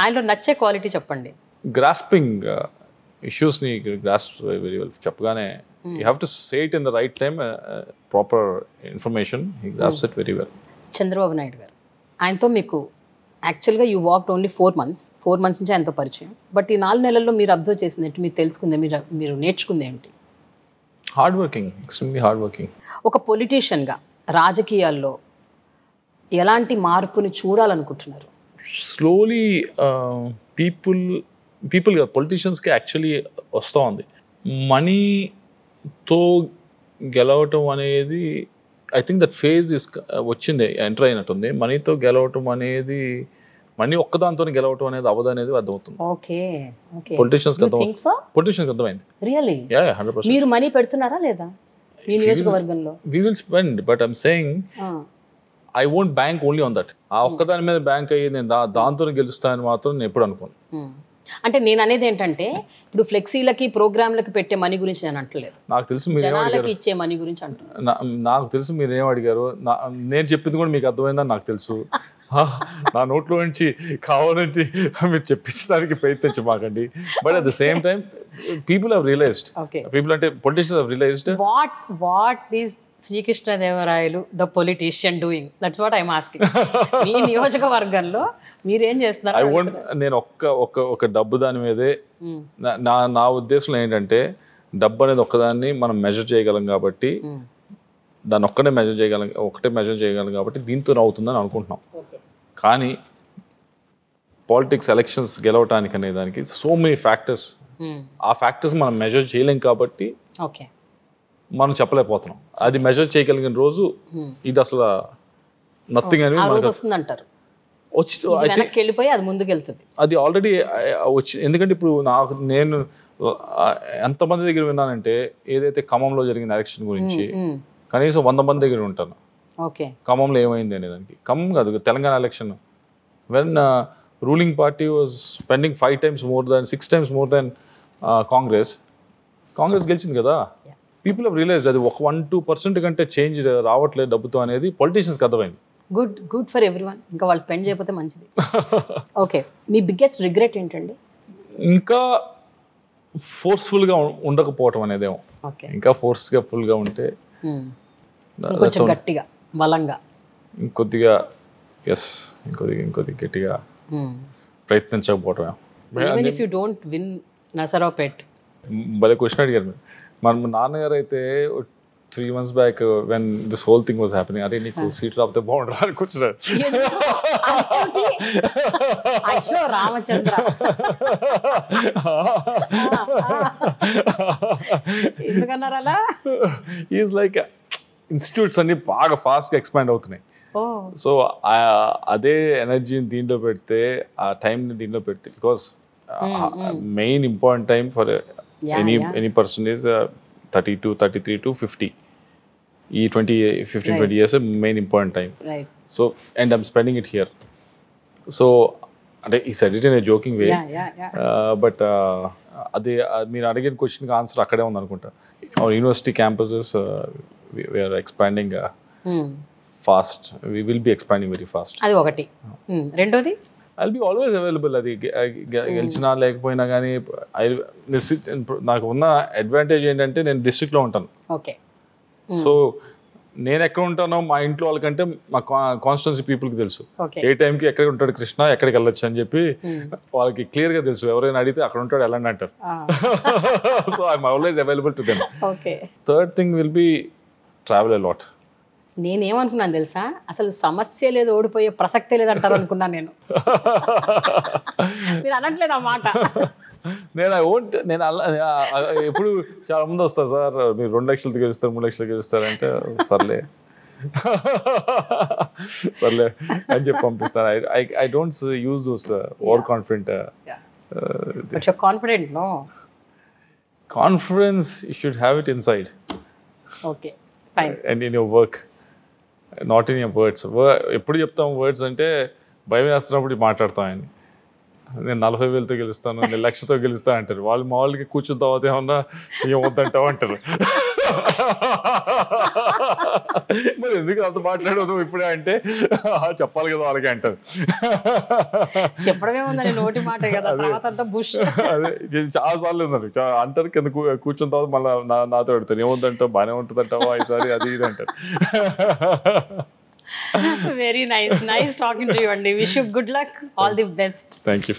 ఆయనలో నచ్చే క్వాలిటీ చెప్పండి. గ్రాస్పింగ్ ఇష్యూస్ని గ్రాస్ప్ వెరీ వెల్. చెప్పగానే you have to say it in the right time, proper information, he grasps it very well. Chandrababu Naidu garu, ఆయనతో మీకు యాక్చువల్గా you worked only 4 months. 4 months నుంచి ఆయనతో పరిచయం. బట్ ఈ 4 నెలల్లో మీరు అబ్జర్వ్ చేసింది ఏంటి, మీరు తెలుసుకుంది, మీరు నేర్చుకుంది ఏంటి? Hard working, extremely hard working. ఒక పొలిటీషియన్గా రాజకీయాల్లో ఎలాంటి మార్పుని చూడాలనుకుంటున్నారు? స్లోలీ పీపుల్ పొలిటీషియన్స్కి యాక్చువల్లీ వస్తూ ఉంది. మనీతో గెలవటం అనేది ఐ థింక్ దట్ ఫేజ్ వచ్చింది, ఎంటర్ అయినట్టుంది. మనీతో గెలవటం అనేది, మనీ ఒక్కదాంతో గెలవటం అనేది అవ్వదు అనేది అర్థమవుతుంది. ఓకే, పొలిటీషియన్స్కి అర్థమైంది. రియల్లీ? 100%. మీరు మనీ పెడుతున్నారా లేదా మీ నియోజకవర్గంలో? We will spend, but I'm saying I won't bank only on that. ఆ ఒక్కదాని మీద బ్యాంక్ అయ్యి నేను దాంతో గెలుస్తానని మాత్రం నేను ఎప్పుడు అనుకోను. అంటే నేను అనేది ఏంటంటే, ఇప్పుడు ఫ్లెక్సీలకి ప్రోగ్రాంలకి పెట్టే మనీ గురించి నేను అంటలేదు, నాకు తెలుసు మీరు జనాలకి ఇచ్చే మనీ గురించి అంటున్నాను. నాకు తెలుసు మీరు ఏం అడిగారు, నేను చెప్పింది కూడా మీకు అర్థమైందని నాకు తెలుసు. నా నోట్లో నుంచి కావాలంటే మీరు చెప్పించడానికి ప్రయత్నించమాకండి. But at the same time people have realised, people అంటే politicians have realised what is Srikrishnadevarayalu the politician doing. That's what I'm asking. మీ నియోజకవర్గంలో మీరేం చేస్తున్నారు? నేను ఒక డబ్బు దాని మీదే, నా ఉద్దేశంలో ఏంటంటే డబ్బు అనేది ఒక్కదాన్ని మనం మెజర్ చేయగలం కాబట్టి, దాన్ని ఒకటే మెజర్ చేయగలం కాబట్టి దీంతో అవుతుందని అనుకుంటున్నాం. కానీ పాలిటిక్స్, ఎలక్షన్స్ గెలవటానికి అనే దానికి సో మెనీ ఫ్యాక్టర్స్, ఆ ఫ్యాక్టర్స్ మనం మెజర్ చేయలేం కాబట్టి మనం చెప్పలేకపోతున్నాం. అది మెజర్ చేయగలిగిన రోజు ఇది అసలు నథింగ్ అని వస్తుందంటారు. అది ఆల్రెడీ వచ్చి, ఎందుకంటే ఇప్పుడు నేను ఎంతమంది దగ్గర విన్నానంటే, ఏదైతే ఖమ్మంలో జరిగిన ఎలక్షన్ గురించి కనీసం 100 మంది దగ్గర ఉంటాను. ఖమ్మంలో ఏమైంది అనే దానికి. ఖమ్మం కాదు, Telangana election, when ruling party was spending 5 times more than 6 times more than Congress గెలిచింది కదా. పీపుల్ హావ్ రియలైజ్డ్ అది 1-2% కంటే చేంజ్ రావట్లేదు డబ్బుతో అనేది పొలిటీషియన్స్కి అర్థమైంది. Good for everyone. ఇంకా వాళ్ళు స్పెండ్ చేయకపోతే మంచిది. ఓకే, మీ బిగ్గెస్ట్ రిగ్రెట్ ఏంటండి? ఇంకా ఫోర్స్ఫుల్గా ఉండకపోవటం అనేదేమో. ఇంకా ఫోర్స్ఫుల్గా ఉంటే, కొంచెం గట్టిగా, బలంగా, ఇంకొద్దిగా ఇంకొద్ది గట్టిగా ప్రయత్నించకపోవటం. Even if you don't win Nasaraopet, భలే క్వశ్చన్ అడిగారు మీరు. మన నాన్నగారు అయితే 3 months back when this whole thing was happening, అరే నీకు సీట్ రాకపోతే బాగుండరా అని కూర్చున్నాడు. అయ్యో రామచంద్ర, ఎందుకన్నారు అలా? ఈజ్ లైక్ ఇన్స్టిట్యూట్స్ అన్ని బాగా ఫాస్ట్గా ఎక్స్పాండ్ అవుతున్నాయి. సో అదే ఎనర్జీని దీంట్లో పెడితే, ఆ టైంని దీంట్లో పెడితే, because main important time for any person is 32, 33 to 50. ఈ 15-20 years main important time. So and I'm spending it here. So అంటే ఈ said it in a joking way, but అదే మీరు అడిగిన క్వశ్చన్కి ఆన్సర్ అక్కడే ఉంది అనుకుంటా. Our university campuses we are expanding fast, we will be expanding very fast. అది ఒకటి. రెండోది, I will be always available. అది గెలిచినా లేకపోయినా కానీ నాకు ఉన్న అడ్వాంటేజ్ ఏంటంటే నేను డిస్ట్రిక్ట్లో ఉంటాను. ఓకే. సో నేను ఎక్కడ ఉంటానో మా ఇంట్లో వాళ్ళకంటే మా కాన్స్టిట్యున్సీ పీపుల్కి తెలుసు ఏ టైంకి ఎక్కడ ఉంటాడు కృష్ణ, ఎక్కడికి వెళ్ళొచ్చు అని చెప్పి వాళ్ళకి క్లియర్గా తెలుసు. ఎవరైనా అడిగితే అక్కడ ఉంటాడు వెళ్ళండి అంటారు. So I'm always available to them. Third thing will be travel a lot. నేనేమనుకున్నాను తెలుసా, అసలు సమస్య లేదు, ఓడిపోయే ప్రసక్తే లేదంటారు అనుకున్నాను నేను. మీరు అనట్లేదు ఆ మాట. నేను ఎప్పుడు చాలా మంది వస్తారు, సార్ మీరు 2 లక్షలతో గెలుస్తారు, 3 లక్షలు గెలుస్తారు అంటే సర్లే సర్లే అని చెప్పి పంపిస్తాను. I don't use those over confident. Confident no, confidence you should have it inside. Okay fine. And in your work, not in your words. ఎప్పుడు చెప్తాం వర్డ్స్ అంటే భయం వేస్తున్నప్పుడు మాట్లాడతాం అని. నేను 40,000తో గెలుస్తాను, నేను 1,00,000తో గెలుస్తాను అంటారు. వాళ్ళు మామూలుగా కూర్చున్న తర్వాత ఏమన్నా ఏమొద్దంటావు అంటారు. మరి ఎందుకు అంత మాట్లాడదు ఇప్పుడే అంటే చెప్పాలి కదా వాళ్ళకి అంటారు. చెప్పడమే ఉందని నోటి మాట కదా, తర్వాత అంతా బుష్. అదే చాలా సార్లు ఉన్నారు అంటారు, కింద కూర్చున్న తర్వాత మళ్ళీ నాతో పెడతారు, ఏముందంటావు బాగానే ఉంటుందంటావా ఈసారి అది ఇది అంటారు. Very nice talking to you, Andy. Wish you good luck, all the best. Thank you.